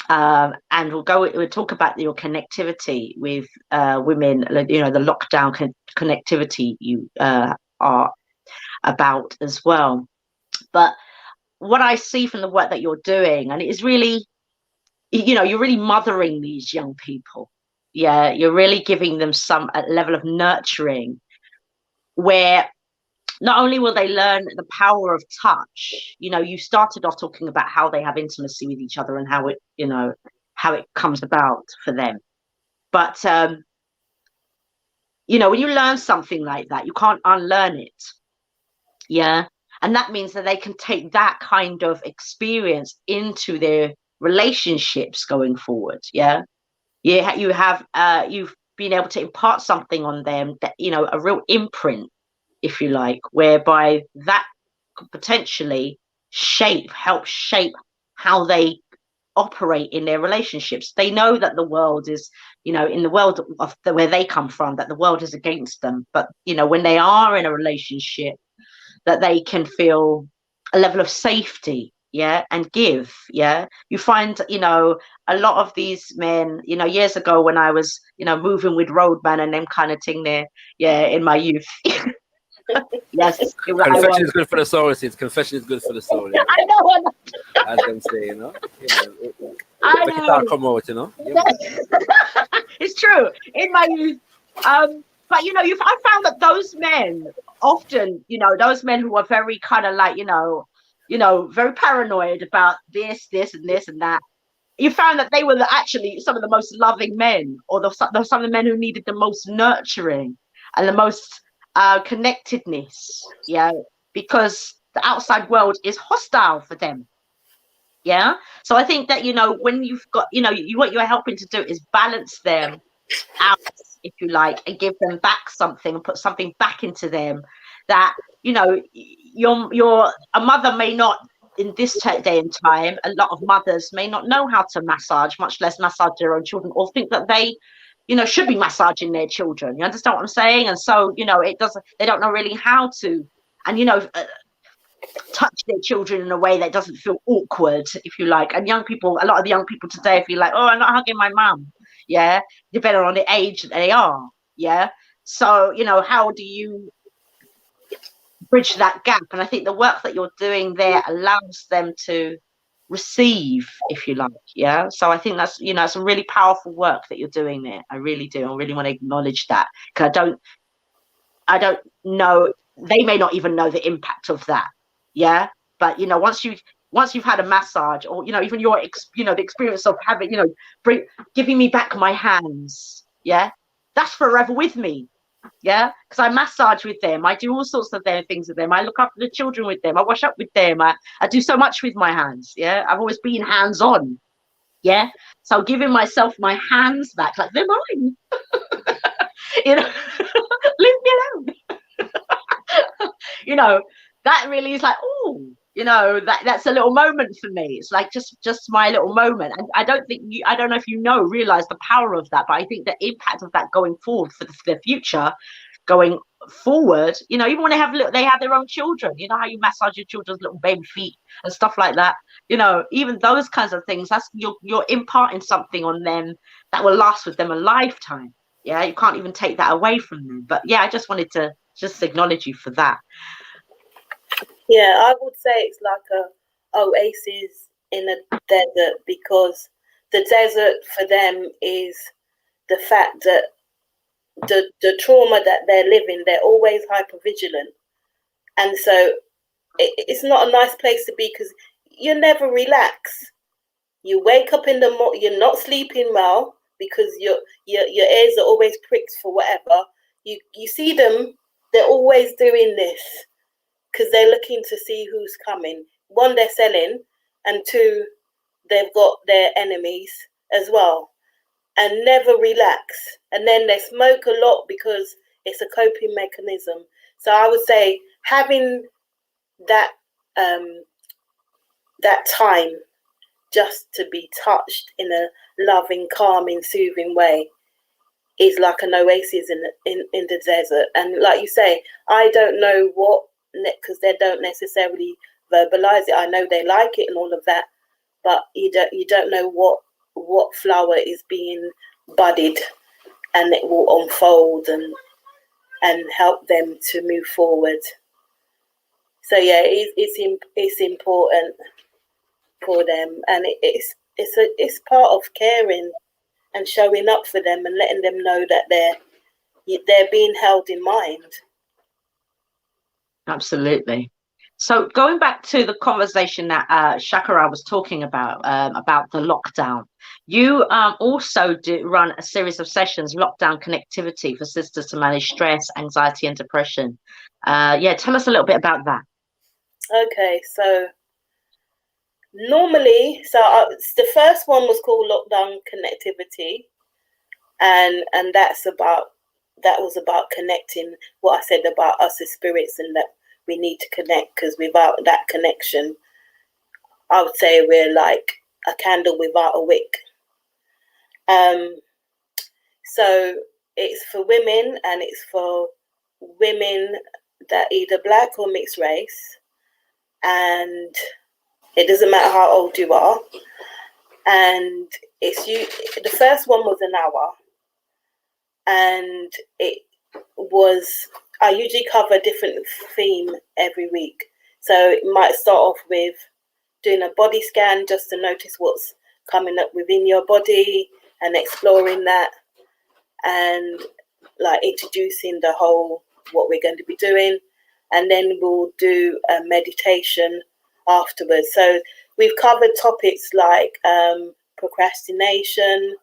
and we'll talk about your connectivity with women, the lockdown connectivity you are about as well. But what I see from the work that you're doing, and it is really, you're really mothering these young people. Yeah, you're really giving them a level of nurturing where not only will they learn the power of touch, you started off talking about how they have intimacy with each other and how it comes about for them. But, when you learn something like that, you can't unlearn it. Yeah. And that means that they can take that kind of experience into their relationships going forward. Yeah. Yeah, you've been able to impart something on them that, a real imprint, if you like, whereby that could potentially help shape how they operate in their relationships. They know that the world is, in the world of where they come from, that the world is against them. But, when they are in a relationship, that they can feel a level of safety. Yeah, and give. Yeah, you find a lot of these men. Years ago when I was moving with Roadman and them kind of thing there. Yeah, in my youth. Yes, confession is good for the soul. It's confession is good for the soul. Yeah. I know. As them say, I know. Come out, It's true. In my youth, but I found that those men often, those men who are very kind of like, very paranoid about this and this and that. You found that they were actually some of the most loving men, or some of the men who needed the most nurturing and the most connectedness. Yeah, because the outside world is hostile for them. Yeah, so I think that when you've got what you're helping to do is balance them out, if you like, and give them back something and put something back into them that a mother may not, in this day and time, a lot of mothers may not know how to massage, much less massage their own children, or think that they should be massaging their children. You understand what I'm saying? And so they don't know really how to, and touch their children in a way that doesn't feel awkward, if you like. And a lot of the young people today feel like, oh, I'm not hugging my mum. Yeah, depending on the age that they are. Yeah, so how do you bridge that gap? And I think the work that you're doing there allows them to receive, if you like. Yeah. So I think that's, it's a really powerful work that you're doing there. I really do. I really want to acknowledge that, because I don't know, they may not even know the impact of that. Yeah. But once you've had a massage, or even your the experience of having, giving me back my hands, yeah, that's forever with me. Yeah, because I massage with them, I do all sorts of their things with them, I look after the children with them, I wash up with them, I do so much with my hands. Yeah, I've always been hands-on. Yeah, so giving myself my hands back, like, they're mine. Leave me alone. That really is like, oh, that's a little moment for me. It's like just my little moment. And I don't know if realize the power of that, but I think the impact of that going forward for the future, going forward, even when they have their own children, how you massage your children's little baby feet and stuff like that, even those kinds of things, that's you're imparting something on them that will last with them a lifetime. Yeah, you can't even take that away from them. But yeah, I just wanted to just acknowledge you for that. Yeah, I would say it's like a oasis in a desert, because the desert for them is the fact that the trauma that they're living, they're always hypervigilant. And so it's not a nice place to be, because you never relax. You wake up in the morning, you're not sleeping well, because your ears are always pricked for whatever. You see them, they're always doing this, because they're looking to see who's coming. One, they're selling, and two, they've got their enemies as well, and never relax. And then they smoke a lot because it's a coping mechanism. So I would say having that that time just to be touched in a loving, calming, soothing way is like an oasis in the desert. And like you say, I don't know what, because they don't necessarily verbalize it. I know they like it and all of that, but you don't know what flower is being budded, and it will unfold and help them to move forward. So yeah, it's important for them, and it's part of caring and showing up for them and letting them know that they're being held in mind. Absolutely. So going back to the conversation that Shakara was talking about the lockdown, you also run a series of sessions, lockdown connectivity, for sisters to manage stress, anxiety, and depression. Tell us a little bit about that. Okay, so normally, the first one was called Lockdown Connectivity, and that was about connecting, what I said about us as spirits, and that we need to connect, because without that connection, I would say we're like a candle without a wick. So it's for women, and it's for women that either Black or mixed race, and it doesn't matter how old you are. And the first one was an hour, and I usually cover a different theme every week. So it might start off with doing a body scan, just to notice what's coming up within your body and exploring that, and like introducing the whole, what we're going to be doing. And then we'll do a meditation afterwards. So we've covered topics like procrastination,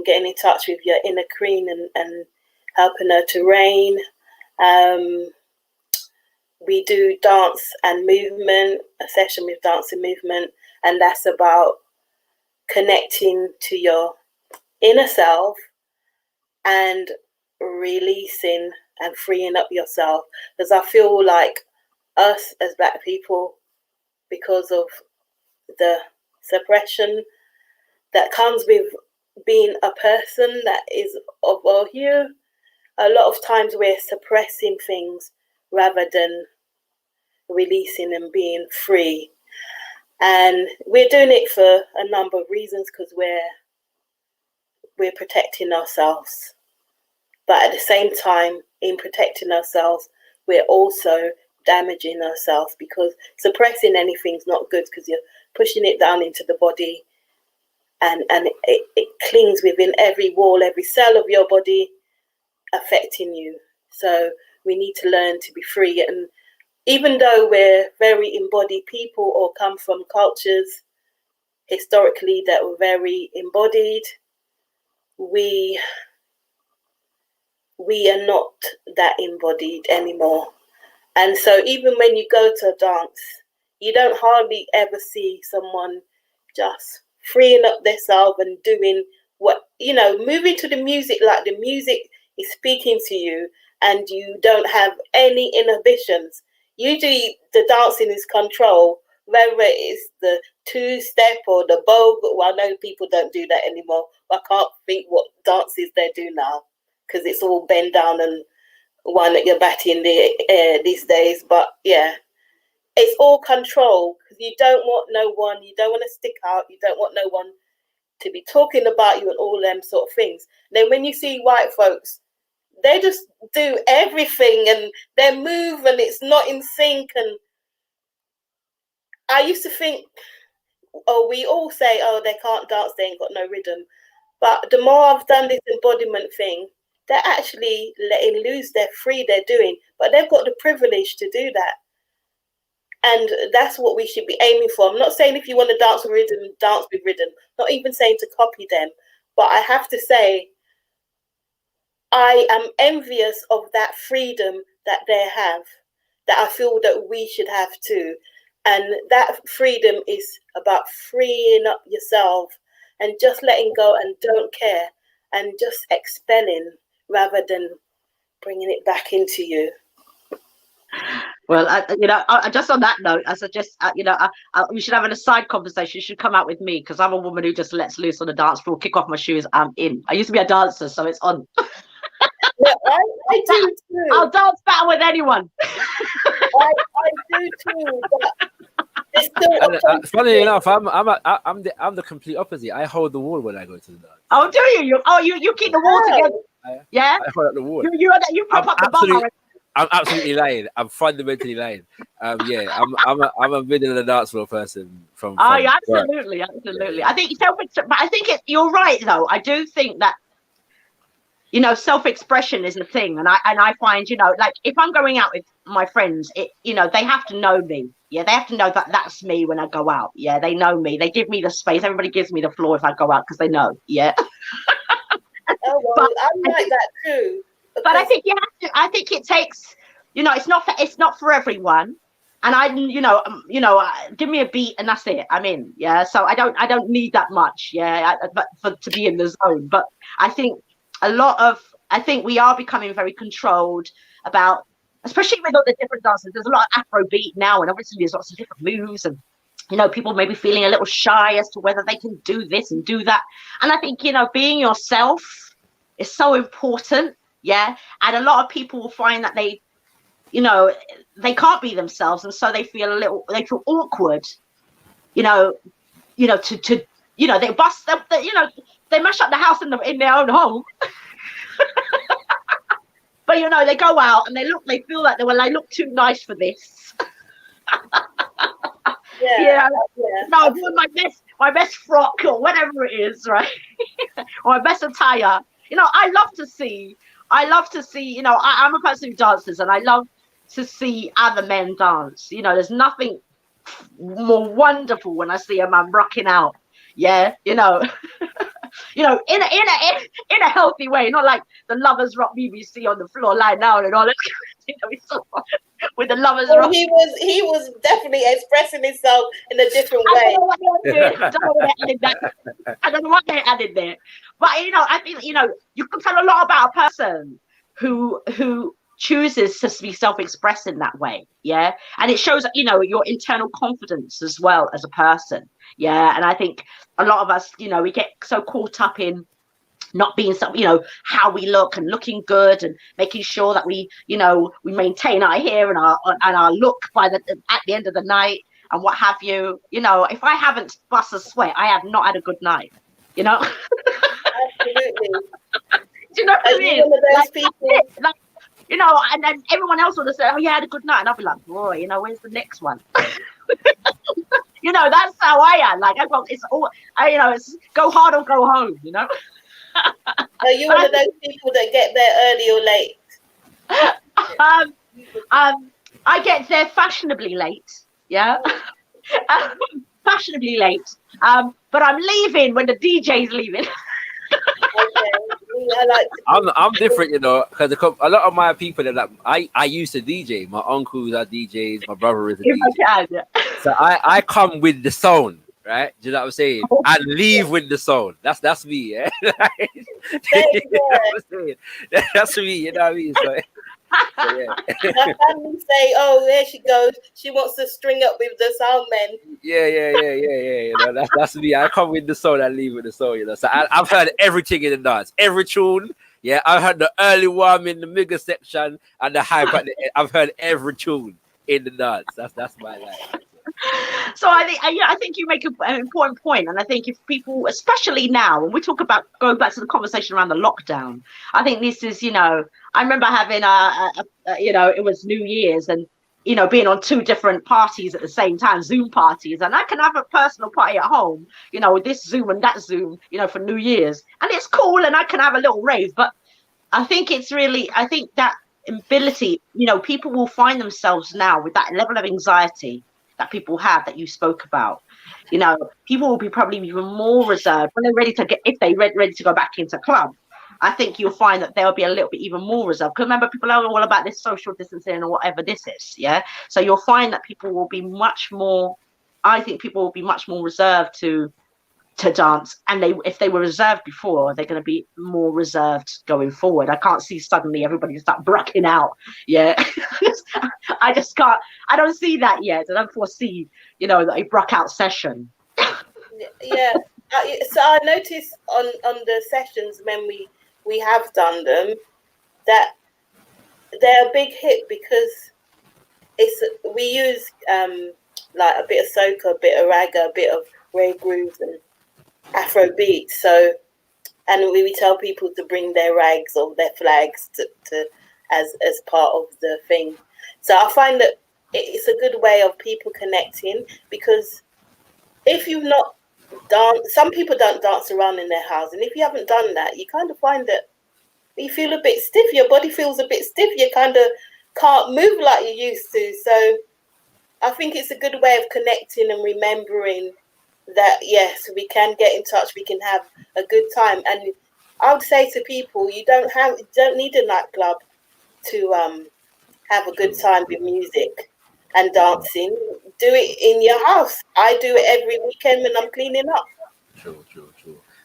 getting in touch with your inner queen and helping her to reign. We do dance and movement, a session with dance and movement, and that's about connecting to your inner self and releasing and freeing up yourself. Because I feel like us as Black people, because of the suppression that comes with being a person that is of our hue, a lot of times we're suppressing things rather than releasing and being free. And we're doing it for a number of reasons, because we're protecting ourselves. But at the same time, in protecting ourselves, we're also damaging ourselves, because suppressing anything is not good, because you're pushing it down into the body, and it clings within every wall, every cell of your body, affecting you. So we need to learn to be free. And even though we're very embodied people or come from cultures historically that were very embodied, we are not that embodied anymore. And so even when you go to a dance, you don't hardly ever see someone just freeing up themselves and doing what, moving to the music like the music is speaking to you, and you don't have any inhibitions. Usually the dancing is control, whether it is the two-step or the bow. Well, I know people don't do that anymore. I can't think what dances they do now, because it's all bend down and one at your back in the air these days. But yeah, it's all control, because you don't want no one, you don't want to stick out, you don't want no one to be talking about you and all them sort of things. Then when you see white folks, they just do everything and they move and it's not in sync. And I used to think, we all say, they can't dance, they ain't got no rhythm. But the more I've done this embodiment thing, they're actually letting loose, they're free, they're doing, but they've got the privilege to do that. And that's what we should be aiming for. I'm not saying if you want to dance with rhythm, dance with rhythm, not even saying to copy them, but I have to say, I am envious of that freedom that they have, that I feel that we should have too. And that freedom is about freeing up yourself and just letting go and don't care and just expelling rather than bringing it back into you. Well, I just on that note, I suggest, we should have a side conversation. You should come out with me, because I'm a woman who just lets loose on the dance floor, kick off my shoes, I'm in. I used to be a dancer, so it's on. Yeah, I do too. I'll dance better with anyone. I do too, but it's still funny enough, I'm the complete opposite. I hold the wall when I go to the dance. Oh, do you? You keep the wall together. Yeah. I hold up the wall. You prop up the bar. I'm absolutely lying. I'm fundamentally lying. Yeah, I'm a middle of the dance floor person. Yeah, absolutely. I think you're right though. I do think that self-expression is the thing, and I find like if I'm going out with my friends, they have to know me. Yeah, they have to know that that's me when I go out. Yeah, they know me. They give me the space. Everybody gives me the floor if I go out, because they know. Yeah. Oh well, I'm like that too. But I think you have to. I think it takes. It's not for everyone. And give me a beat and that's it. I'm in. Yeah. So I don't need that much. Yeah. To be in the zone. But I think we are becoming very controlled about, especially with all the different dances. There's a lot of Afrobeat now, and obviously there's lots of different moves, and people may be feeling a little shy as to whether they can do this and do that. And I think being yourself is so important. Yeah. And a lot of people will find that they can't be themselves, and so they feel awkward, they bust up they mash up the house in their own home. But they go out and they feel like they look too nice for this. Yeah. No, I want my best frock or whatever it is, right? Or my best attire. I love to see, I'm a person who dances, and I love to see other men dance. There's nothing more wonderful when I see a man rocking out. Yeah, in a healthy way, not like the Lovers Rock BBC on the floor lying down and all that. With the Lovers Rock. He was definitely expressing himself in a different way. I don't know what they added there. But I think you can tell a lot about a person who chooses to be self-expressing that way. Yeah. And it shows your internal confidence as well as a person. Yeah. And I think a lot of us, we get so caught up in not being how we look and looking good and making sure that we maintain our hair and our look at the end of the night and what have you. If I haven't bust a sweat, I have not had a good night. Absolutely. Do you know what I mean? One of those people. And then everyone else would have said, "Oh, you had a good night," and I'll be like, "Boy, where's the next one?" You know, that's how I am. Like, it's all, it's go hard or go home, you know? Are you one of those people that get there early or late? I get there fashionably late. Yeah. Fashionably late. But I'm leaving when the DJ's leaving. Okay. I'm different, you know, because a lot of my people are like, I used to DJ. My uncles are DJs. My brother is a DJ. So I come with the sound, right? Do you know what I'm saying? And leave with the sound. That's me, yeah. You know what I'm saying? That's me. You know what I mean? So yeah. My family say, "Oh, there she goes. She wants to string up with the sound men." Yeah. You know, that's me. I come with the soul and leave with the soul. You know, so I've heard everything in the dance, every tune. Yeah, I've heard the early one in the mega section and the hype at the end. I've heard every tune in the dance. That's my life. So I think you make an important point, and I think if people, especially now, when we talk about going back to the conversation around the lockdown, I think this is, you know, I remember having it was New Year's, and you know, being on 2 different parties at the same time, Zoom parties, and I can have a personal party at home, you know, with this Zoom and that Zoom, you know, for New Year's, and it's cool, and I can have a little rave, but I think that ability, you know, people will find themselves now with that level of anxiety that people have that you spoke about. You know, people will be probably even more reserved when they're ready to go back into club. I think you'll find that they'll be a little bit even more reserved. Because remember, people are all about this social distancing or whatever this is, yeah? So you'll find that people will be much more reserved to dance. And if they were reserved before, they're going to be more reserved going forward. I can't see suddenly everybody start bracking out, yeah? I just can't. I don't see that yet. I don't foresee, you know, a brack out session. Yeah. So I noticed on the sessions when we have done them that they're a big hit because we use like a bit of soca, a bit of ragga, a bit of rave grooves and Afro beats. So, and we tell people to bring their rags or their flags to as part of the thing. So I find that it's a good way of people connecting, because if you've not dance, some people don't dance around in their house, and if you haven't done that, you kind of find that you feel a bit stiff. Your body feels a bit stiff. You kind of can't move like you used to. So I think it's a good way of connecting and remembering that yes, we can get in touch. We can have a good time. And I would say to people, you don't need a nightclub to have a good time with music and dancing. Do it in your house. I do it every weekend when I'm cleaning up. True.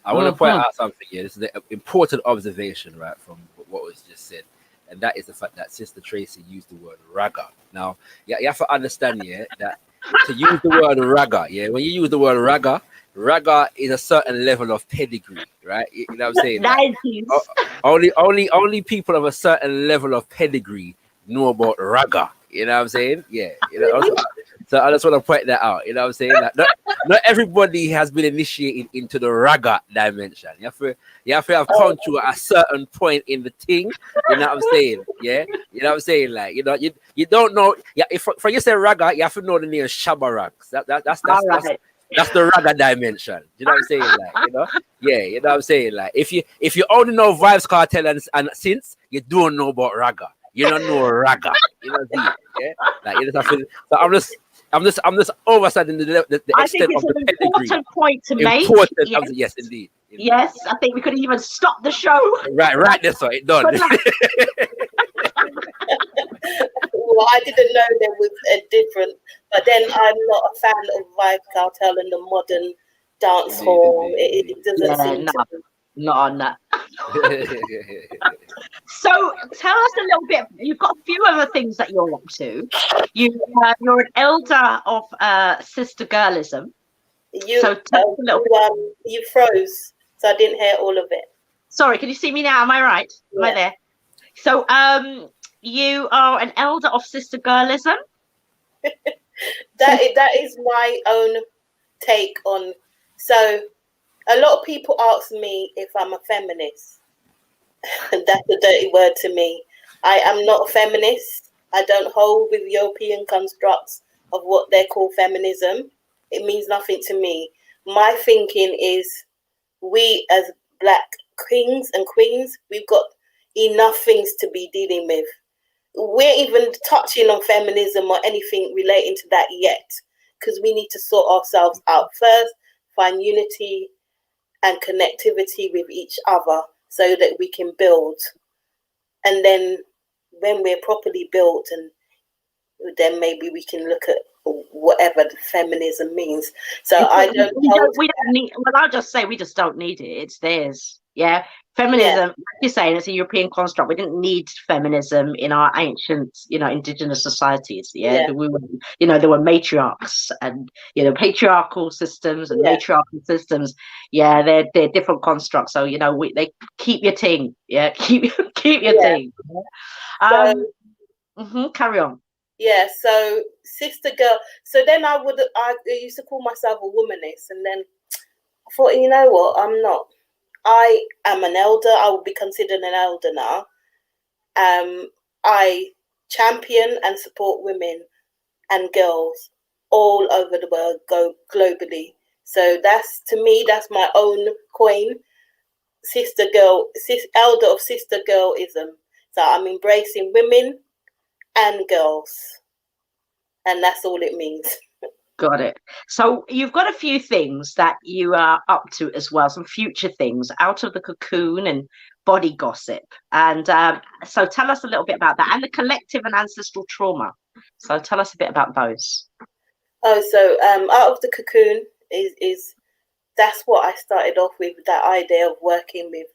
I want to point out something here. This is an important observation, right, from what was just said. And that is the fact that Sister Tracie used the word ragga. Now, you have to understand, yeah, that to use the word ragga, yeah, when you use the word ragga is a certain level of pedigree, right? You know what I'm saying? Like, only people of a certain level of pedigree know about ragga. You know what I'm saying? Yeah. You know, so I just want to point that out. You know what I'm saying? Like, not everybody has been initiated into the ragga dimension. You have to have come to a certain point in the thing. You know what I'm saying? Yeah. You know what I'm saying? Like, you know, you don't know. Yeah. If for you say ragga, you have to know the name Shabba Ranks. That's the ragga dimension. You know what I'm saying? Like, you know? Yeah, you know what I'm saying? Like, if you only know Vibes Cartel and Since, you don't know about ragga. You don't know ragga. You know what I'm saying? Yeah? Like, you just have to, so I'm just overstating the extent of the pedigree. I think it's an important point to make. Yes, indeed. Yes, I think we could even stop the show. Right, that's right. It's done. Well, I didn't know there was a different, but then I'm not a fan of Vibe Cartel and the modern dance hall. It doesn't seem to be. Not on that. So tell us a little bit. You've got a few other things that you're up to. You're an elder of Sister Girlism. You froze, so I didn't hear all of it. Sorry, can you see me now? Am I right? Yeah. Am I there? So you are an elder of Sister Girlism. that is my own take on. So a lot of people ask me if I'm a feminist. That's a dirty word to me. I am not a feminist. I don't hold with European constructs of what they call feminism. it means nothing to me. My thinking is, we as Black kings and queens, we've got enough things to be dealing with. We're even touching on feminism or anything relating to that yet, because we need to sort ourselves out first, find unity and connectivity with each other so that we can build. And then when we're properly built, and then maybe we can look at whatever the feminism means. So I don't we don't need, well, I'll just say we just don't need it. It's theirs. Yeah. Feminism, like you're saying, it's a European construct. We didn't need feminism in our ancient, indigenous societies. Yeah. We were, there were matriarchs and, patriarchal systems and matriarchal systems. Yeah, they're different constructs. So, they keep your thing. Yeah, keep your thing. Carry on. Yeah, so sister girl. So then I used to call myself a womanist, and then I thought, you know what, I'm not. I am an elder. I will be considered an elder now. I champion and support women and girls all over the world, go globally. So that's, to me, that's my own coin. Sister girl, elder of sister girlism. So I'm embracing women and girls, and that's all it means. Got it. So you've got a few things that you are up to as well, some future things, Out of the Cocoon and Body Gossip. And so tell us a little bit about that, and the collective and ancestral trauma. So tell us a bit about those. Oh, so Out of the Cocoon is that's what I started off with, that idea of working with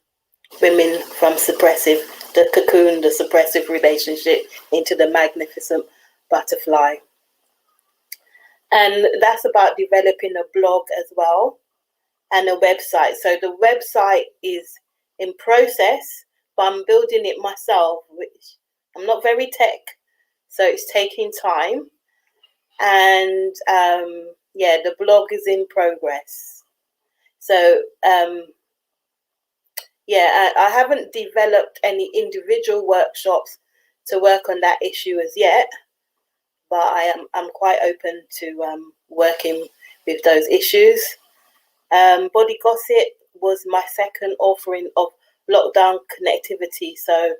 women from the cocoon, the suppressive relationship, into the magnificent butterfly. And that's about developing a blog as well, and a website. So the website is in process, but I'm building it myself, which I'm not very tech, so it's taking time. And the blog is in progress. So I haven't developed any individual workshops to work on that issue as yet, but I'm quite open to working with those issues. Body Gossip was my second offering of lockdown connectivity. So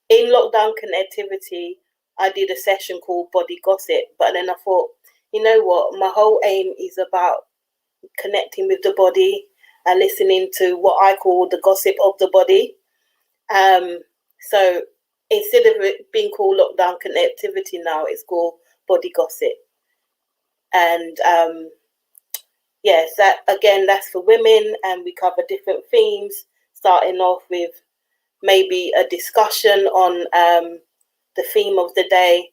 in lockdown connectivity, I did a session called Body Gossip, but then I thought, you know what, my whole aim is about connecting with the body and listening to what I call the gossip of the body. So instead of it being called lockdown connectivity now, it's called Body Gossip. And that's for women, and we cover different themes, starting off with maybe a discussion on the theme of the day,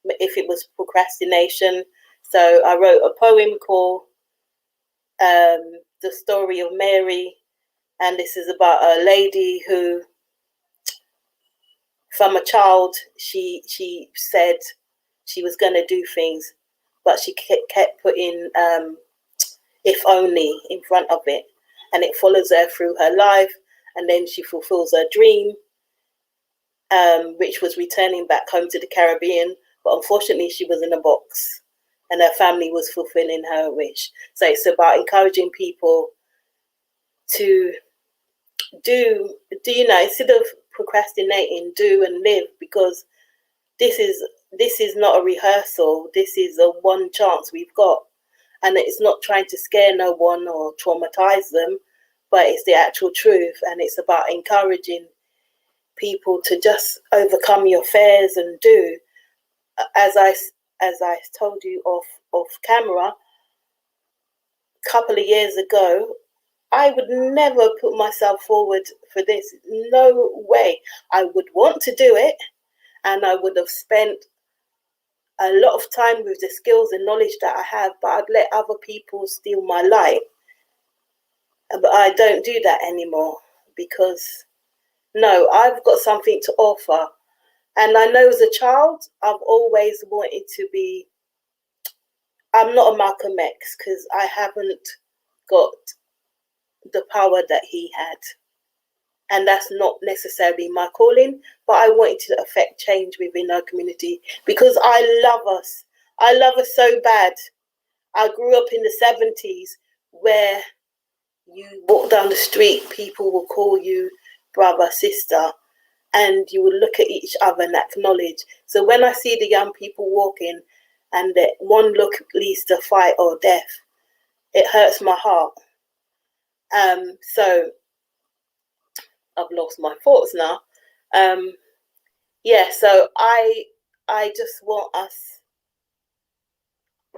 if it was procrastination. So I wrote a poem called The Story of Mary, and this is about a lady who, from a child, she said she was going to do things, but she kept putting if only in front of it, and it follows her through her life, and then she fulfills her dream, which was returning back home to the Caribbean, but unfortunately she was in a box and her family was fulfilling her wish. So it's about encouraging people to do instead of procrastinating, do and live, because this is not a rehearsal. This is a one chance we've got, and it's not trying to scare no one or traumatize them, but it's the actual truth. And it's about encouraging people to just overcome your fears and do. As I told you off camera, a couple of years ago, I would never put myself forward for this. No way. I would want to do it, and I would have spent a lot of time with the skills and knowledge that I have, but I'd let other people steal my light. But I don't do that anymore, because no, I've got something to offer. And I know as a child, I've always wanted to be, I'm not a Malcolm X, because I haven't got the power that he had. And that's not necessarily my calling, but I wanted to affect change within our community, because I love us. I love us so bad. I grew up in the 70s where you walk down the street, people will call you brother, sister, and you will look at each other and acknowledge. So when I see the young people walking and that one look leads to fight or death, it hurts my heart. So I've lost my thoughts now. So I just want us.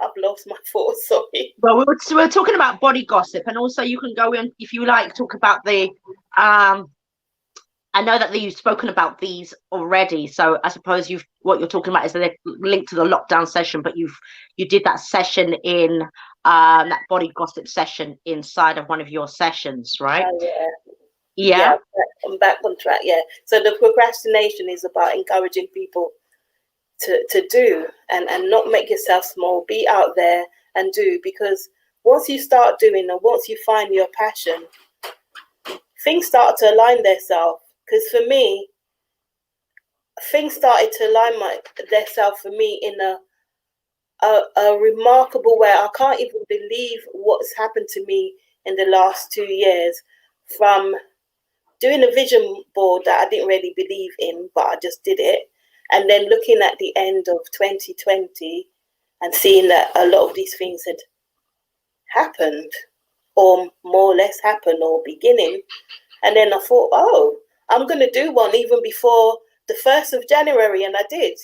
I've lost my thoughts. Sorry. Well, we were talking about body gossip, and also you can go in if you like talk about the. I know that you've spoken about these already, so I suppose what you're talking about is linked to the lockdown session, but you did that session in that body gossip session inside of one of your sessions, right? Yeah. I'm back on track. Yeah. So the procrastination is about encouraging people to do and not make yourself small. Be out there and do, because once you start doing, or once you find your passion, things start to align themselves. Because for me, things started to align themselves for me in a remarkable way. I can't even believe what's happened to me in the last 2 years, from doing a vision board that I didn't really believe in, but I just did it. And then looking at the end of 2020 and seeing that a lot of these things had happened, or more or less happened, or beginning. And then I thought, oh, I'm going to do one even before the 1st of January. And I did.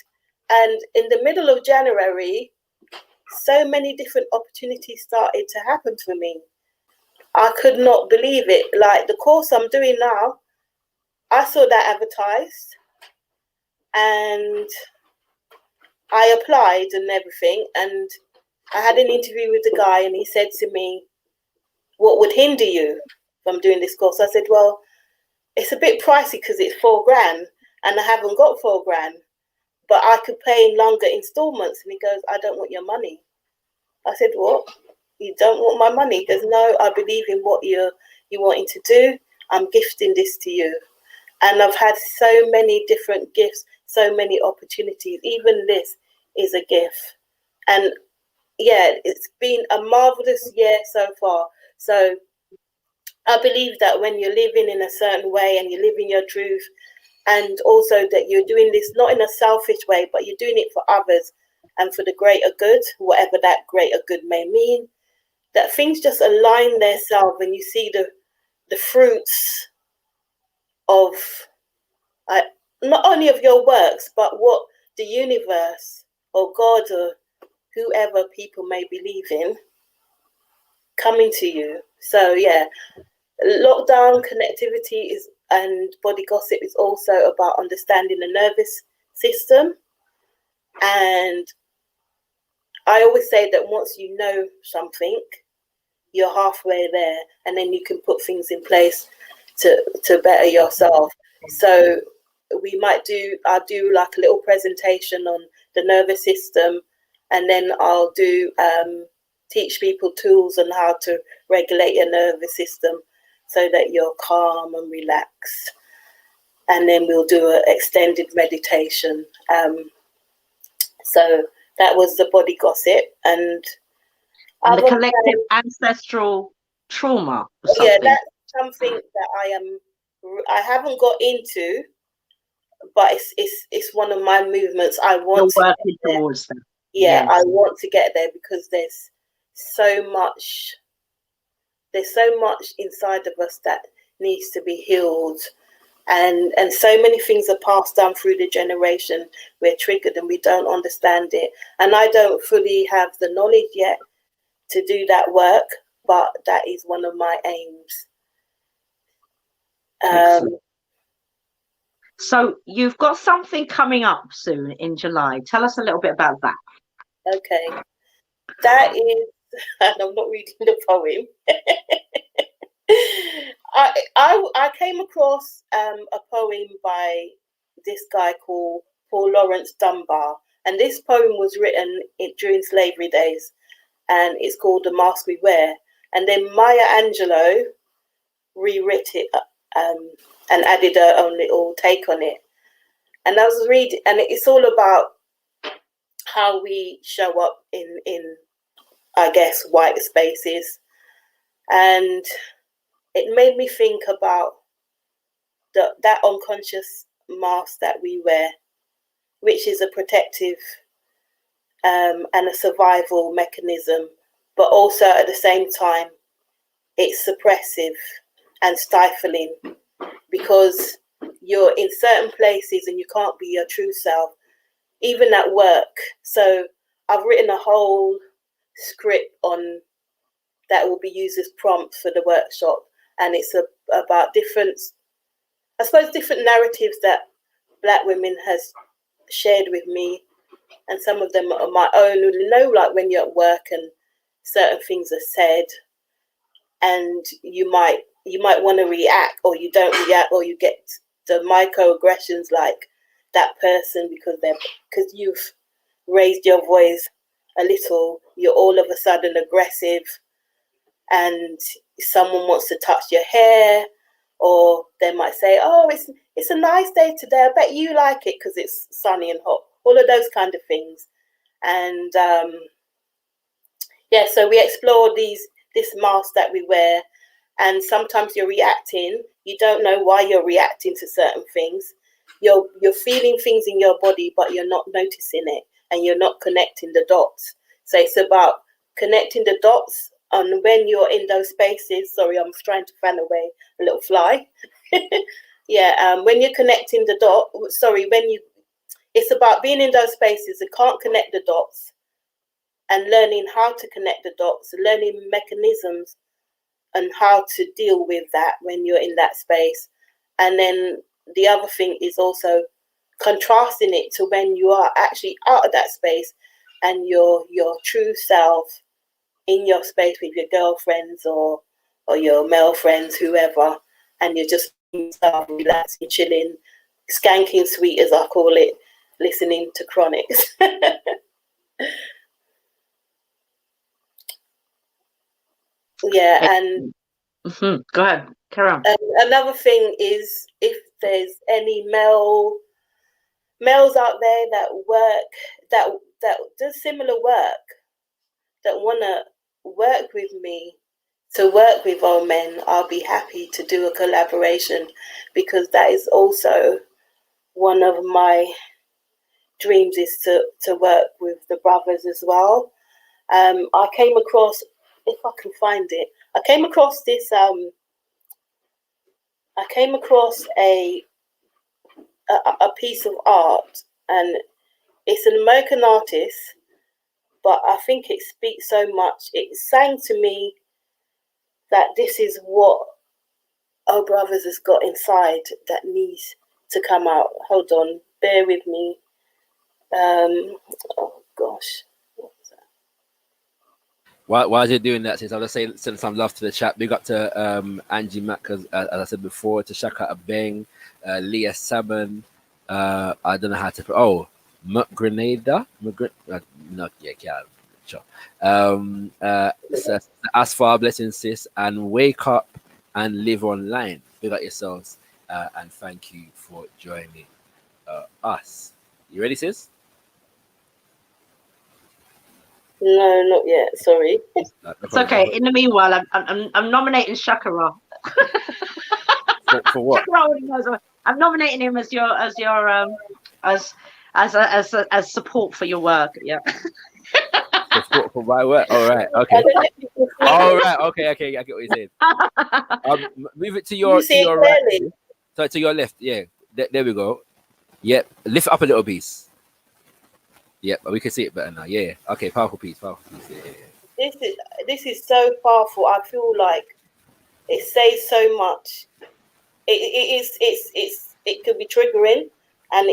And in the middle of January, so many different opportunities started to happen for me. I could not believe it. Like the course I'm doing now, I saw that advertised and I applied and everything. And I had an interview with the guy and he said to me, what would hinder you from doing this course? I said, well, it's a bit pricey because it's $4,000 and I haven't got $4,000, but I could pay in longer installments. And he goes, I don't want your money. I said, what? You don't want my money? He goes, no, I believe in what you're wanting to do. I'm gifting this to you. And I've had so many different gifts, so many opportunities. Even this is a gift. And yeah, it's been a marvelous year so far. So I believe that when you're living in a certain way and you're living your truth, and also that you're doing this not in a selfish way, but you're doing it for others and for the greater good, whatever that greater good may mean, that things just align themselves and you see the fruits of not only of your works, but what the universe or God or whoever people may believe in coming to you. So yeah, lockdown connectivity and body gossip is also about understanding the nervous system. And I always say that once you know something, you're halfway there, and then you can put things in place to better yourself. So I'll do like a little presentation on the nervous system, and then I'll do teach people tools on how to regulate your nervous system so that you're calm and relaxed. And then we'll do an extended meditation. So that was the body gossip. And the collective ancestral trauma or something. Yeah, that's something that I haven't got into, but it's one of my movements. I want You're working towards that. Yeah, yes. I want to get there because there's so much inside of us that needs to be healed, and so many things are passed down through the generation. We're triggered and we don't understand it, and I don't fully have the knowledge yet to do that work, but that is one of my aims. So you've got something coming up soon in July. Tell us a little bit about that. Okay, that is, and I'm not reading the poem. I came across a poem by this guy called Paul Laurence Dunbar, and this poem was written during slavery days, and it's called The Mask We Wear. And then Maya Angelou rewrote it and added her own little take on it. And I was reading, and it's all about how we show up in I guess, white spaces. And it made me think about that unconscious mask that we wear, which is a protective and a survival mechanism, but also at the same time, it's suppressive and stifling, because you're in certain places and you can't be your true self, even at work. So I've written a whole script on that will be used as prompts for the workshop, and it's about different narratives that Black women has shared with me, and some of them are my own. You know, like when you're at work and certain things are said, and you might want to react, or you don't react, or you get the microaggressions like that person because you've raised your voice a little, you're all of a sudden aggressive, and someone wants to touch your hair, or they might say, oh, it's a nice day today, I bet you like it because it's sunny and hot, all of those kind of things. And so we explore this mask that we wear, and sometimes you're reacting, you don't know why you're reacting to certain things, you're feeling things in your body, but you're not noticing it, and you're not connecting the dots. So it's about connecting the dots. And when you're in those spaces, sorry, I'm trying to fan away a little fly. When you're connecting the dot, it's about being in those spaces that can't connect the dots, and learning how to connect the dots, learning mechanisms and how to deal with that when you're in that space. And then the other thing is also contrasting it to when you are actually out of that space and your true self in your space with your girlfriends or your male friends, whoever, and you're just relaxing, chilling, skanking sweet, as I call it, listening to Chronics. And go ahead, carry on. Another thing is, if there's any males out there that do similar work, that want to work with me, to work with all men, I'll be happy to do a collaboration, because that is also one of my dreams, is to work with the brothers as well. I came across, if I can find it, I came across this a piece of art, and it's an American artist, but I think it speaks so much. It sang to me that this is what our brothers has got inside that needs to come out. Hold on, bear with me. Oh gosh. While you're doing that, since I'll just send some love to the chat. Big up to Angie Mack, as I said before, to Shaka Abeng, Leah Salmon. I don't know how to. Grenada. Sure. So ask for our blessings, sis, and wake up and live online. Big up yourselves, and thank you for joining us. You ready, sis? No, not yet. Sorry. It's okay. In the meanwhile, I'm nominating Shakara. For what? I'm nominating him as support for your work. Yeah. Support for my work. All right. Okay. All right. Okay. I get what you're saying. Move it to your right. So to your left. Yeah. There we go. Yep. Lift it up a little piece. Yep, we can see it better now. Yeah. Okay. Powerful piece. Yeah. This is so powerful. I feel like it says so much. It could be triggering, and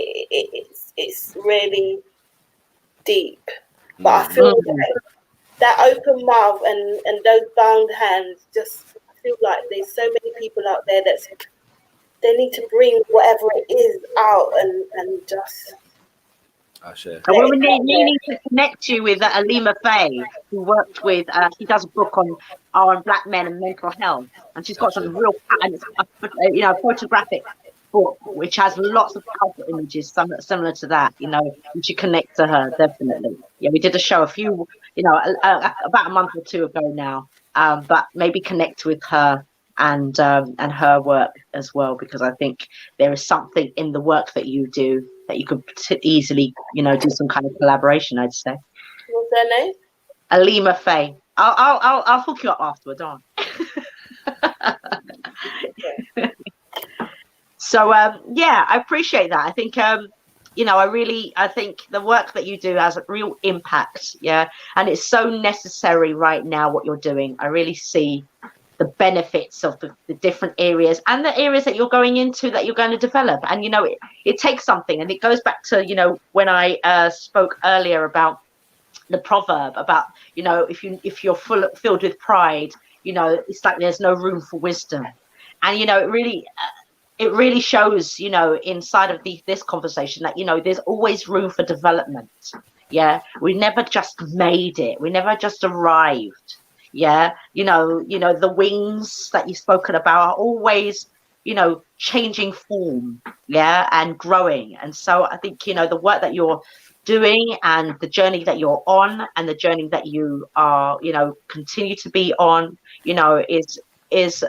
it's really deep. But I feel like that open mouth and those bound hands, I feel like there's so many people out there they need to bring whatever it is out and just. Well, we need to connect you with Alima Faye, who worked with. She does a book on Black men and mental health, and she's got some real, photographic book which has lots of colorful images, similar to that. You should connect to her, definitely. Yeah, we did a show a few about a month or two ago now. But maybe connect with her and her work as well, because I think there is something in the work that you do that you could easily, do some kind of collaboration, I'd say. What's her name? Alima Faye. I'll hook you up afterwards, on. So yeah, I appreciate that. I think I think the work that you do has a real impact, yeah, and it's so necessary right now what you're doing. I really see the benefits of the different areas and the areas that you're going into, that you're going to develop. And it takes something, and it goes back to when I spoke earlier about the proverb about if you're filled with pride, it's like there's no room for wisdom. And it really shows inside of this conversation that there's always room for development. Yeah, we never just made it, we never just arrived. Yeah, the wings that you've spoken about are always changing form, yeah, and growing. And so I think the work that you're doing and the journey that you're on and the journey that you are continue to be on is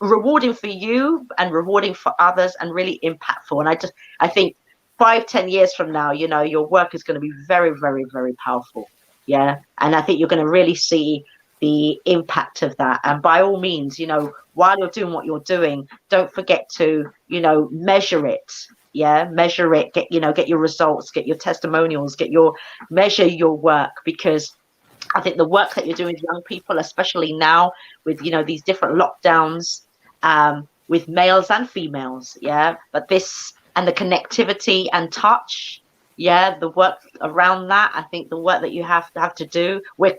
rewarding for you and rewarding for others and really impactful. And I think 5-10 years from now, your work is going to be very, very, very powerful. Yeah, and I think you're going to really see the impact of that. And by all means, while you're doing what you're doing, don't forget to measure it. Yeah, measure it, get your results, get your testimonials, measure your work, because I think the work that you're doing with young people, especially now with these different lockdowns, with males and females, yeah, but this and the connectivity and touch, yeah, the work around that, I think the work that you have to do, what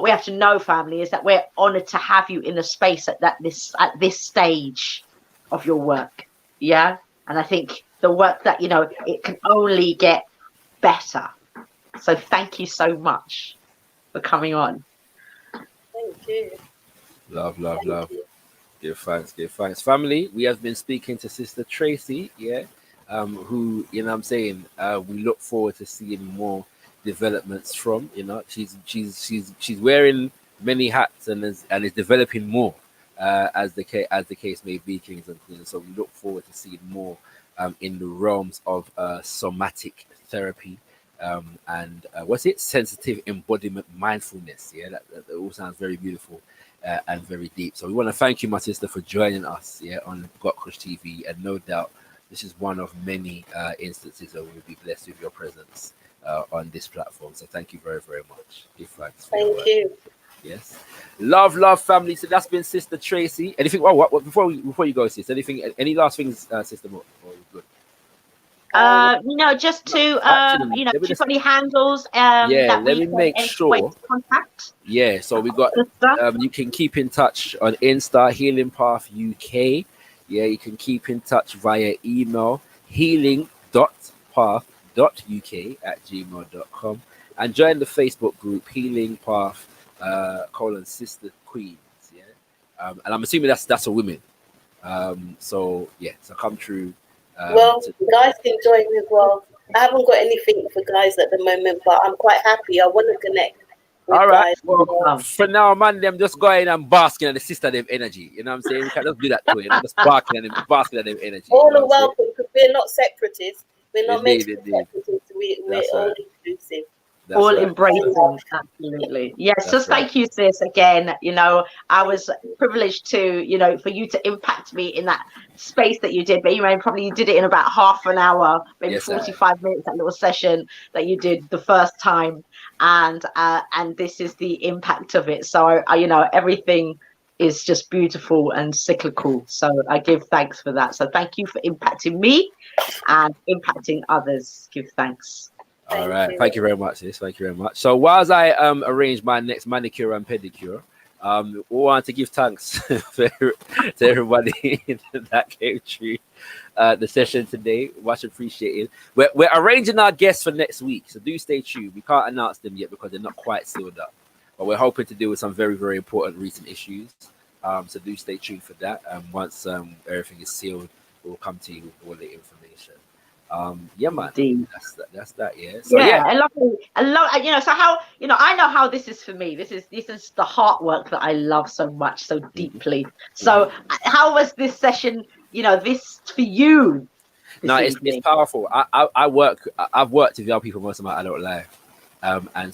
we have to know, family, is that we're honored to have you in the space at this stage of your work. Yeah. And I think the work that, it can only get better. So thank you so much for coming on. Thank you. Love. Give thanks. Family, we have been speaking to Sister Tracie, yeah, who, we look forward to seeing more developments from. She's wearing many hats and is developing more as the case may be, kings and queens. So we look forward to seeing more in the realms of somatic therapy and sensitive embodiment mindfulness. Yeah, that all sounds very beautiful and very deep. So we want to thank you, my sister, for joining us, yeah, on Got Kush TV, and no doubt this is one of many instances where we'll be blessed with your presence on this platform. So thank you very, very much. Give thanks. Thank you. Yes, love, family. So that's been Sister Tracie. Anything? What before you go, sis? Anything? Any last things, Sister? Or good? Just to Actually, just any handles. Let me make sure. Contact. Yeah, so we got. You can keep in touch on Insta, Healing Path UK. Yeah, you can keep in touch via email, healing.path.uk@gmail.com, and join the Facebook group Healing Path Sister Queens. Yeah, and I'm assuming that's for women. So come through. Guys can join as well. I haven't got anything for guys at the moment, but I'm quite happy. I want to connect with all right. guys. Well, for now, man, them just going and basking in the sister them energy. You know what I'm saying? We can't just do that too. Just basking in them energy. All are welcome, because we're not separatists. We're not meant to be Indeed. separatists. We're all inclusive. That's all right. embracing, absolutely. Yes, just thank you, sis, again. I was privileged to for you to impact me in that space that you did, but you did it in about half an hour, maybe 45 minutes, that little session that you did the first time, and this is the impact of it. So everything is just beautiful and cyclical, so I give thanks for that. So thank you for impacting me and impacting others. Give thanks. All right. Thank you very much, sis. Thank you very much. So whilst I arrange my next manicure and pedicure, we want to give thanks to everybody that came through the session today. Much appreciated. We're arranging our guests for next week, so do stay tuned. We can't announce them yet because they're not quite sealed up, but we're hoping to deal with some very, very important recent issues. So do stay tuned for that. Once everything is sealed, we'll come to you with all the information. Yeah, man. Indeed. That's that. Yeah. So yeah, I love, you know, so how, you know, I know how this is for me. This is the heart work that I love so much, so deeply. So how was this session, you know, this for you? No, it's powerful. I've worked with young people most of my adult life. And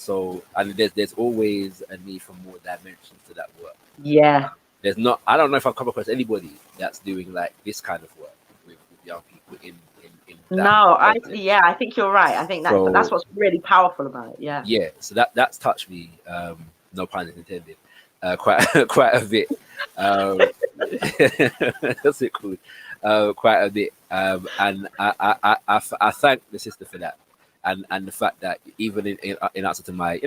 there's always a need for more dimensions to that work. Yeah. I don't know if I've come across anybody that's doing like this kind of work with young people in that I think you're right. I think that's what's really powerful about it. Yeah. Yeah. So that's touched me, no pun intended, quite a bit. That's it cool. Quite a bit. And I thank the sister for that. And the fact that even in answer to my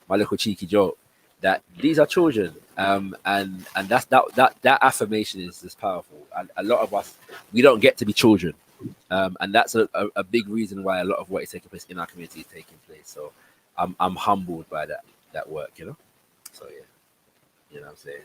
my little cheeky joke, that these are children, and that affirmation is just powerful. And a lot of us, we don't get to be children, and that's a big reason why a lot of what is taking place in our community is taking place. So I'm humbled by that work, So yeah, you know what I'm saying.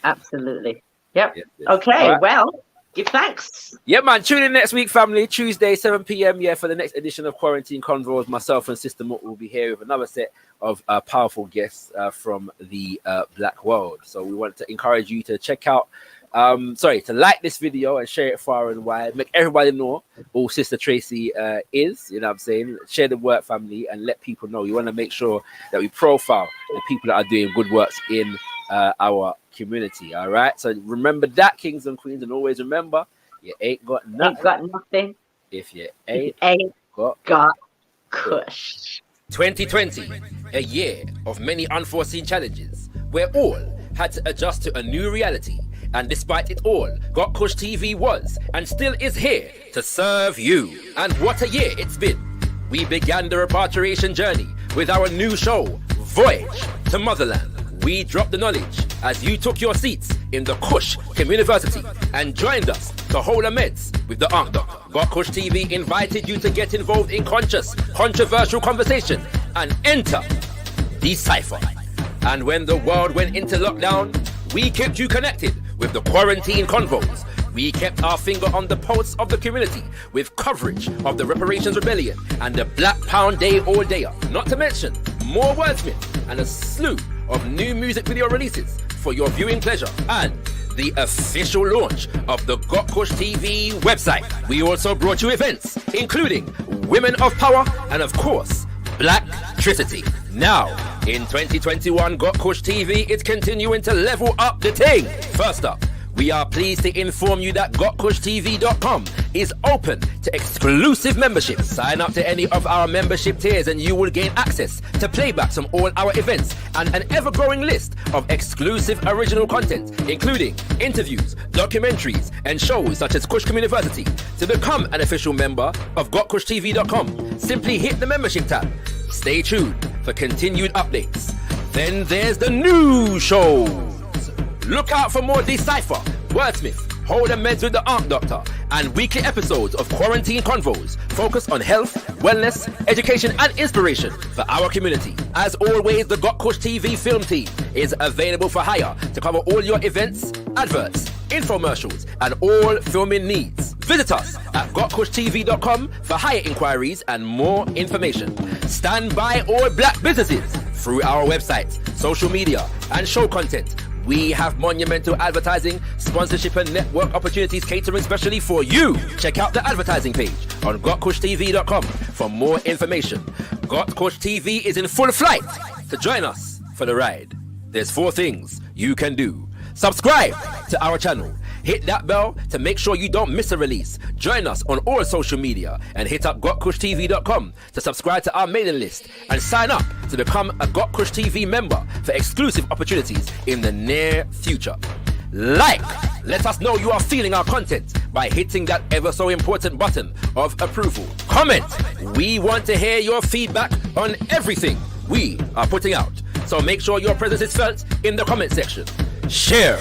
Absolutely. Yep. Yeah. Okay. Right. Well. Give thanks. Yeah, man. Tune in next week, family. Tuesday, 7 p.m. Yeah, for the next edition of Quarantine Convos. Myself and Sister Mut will be here with another set of powerful guests from the Black world. So we want to encourage you to check out, to like this video and share it far and wide. Make everybody know who Sister Tracie is. You know what I'm saying? Share the work, family, and let people know. You want to make sure that we profile the people that are doing good works in our community. All right, so remember that, kings and queens, and always remember, you ain't got nothing if you ain't got kush. 2020, a year of many unforeseen challenges where all had to adjust to a new reality, and despite it all, Got Kush TV was and still is here to serve you. And what a year it's been. We began the repatriation journey with our new show, Voyage to Motherland. We dropped the knowledge as you took your seats in the Kush Community and joined us to hold a meds with the Ankh Doc. Got Kush TV invited you to get involved in controversial conversation and enter Decipher. And when the world went into lockdown, we kept you connected with the Quarantine Convos. We kept our finger on the pulse of the community with coverage of the Reparations Rebellion and the Black Pound Day all dayer. Not to mention more wordsmiths and a slew of new music video releases for your viewing pleasure, and the official launch of the Got Kush TV website. We also brought you events including Women of Power and of course Black Tracie. Now in 2021, Got Kush TV is continuing to level up the thing. First up, we are pleased to inform you that gotkushtv.com is open to exclusive membership. Sign up to any of our membership tiers and you will gain access to playbacks from all our events and an ever-growing list of exclusive original content, including interviews, documentaries, and shows such as Kush Community. To become an official member of gotkushtv.com, simply hit the membership tab. Stay tuned for continued updates. Then there's the new shows. Look out for more Decipher, Wordsmith, Hold a Meds with the Ankh Doctor, and weekly episodes of Quarantine Convos focused on health, wellness, education, and inspiration for our community. As always, the Got Kush TV film team is available for hire to cover all your events, adverts, infomercials, and all filming needs. Visit us at gotkushtv.com for hire inquiries and more information. Stand by all black businesses through our website, social media, and show content. We have monumental advertising, sponsorship, and network opportunities catering specially for you. Check out the advertising page on gotkushtv.com for more information. Got Kush TV is in full flight to join us for the ride. There's 4 things you can do. Subscribe to our channel. Hit that bell to make sure you don't miss a release. Join us on all social media and hit up gotkushtv.com to subscribe to our mailing list and sign up to become a Got Kush TV member for exclusive opportunities in the near future. Let us know you are feeling our content by hitting that ever so important button of approval. Comment. We want to hear your feedback on everything we are putting out. So make sure your presence is felt in the comment section. Share.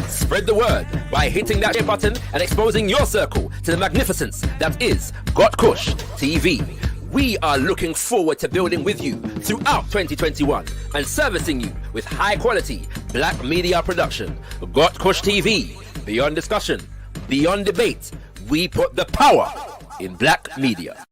Spread the word by hitting that share button and exposing your circle to the magnificence that is Got Kush TV. We are looking forward to building with you throughout 2021 and servicing you with high quality black media production. Got Kush TV, beyond discussion, beyond debate, we put the power in Black media.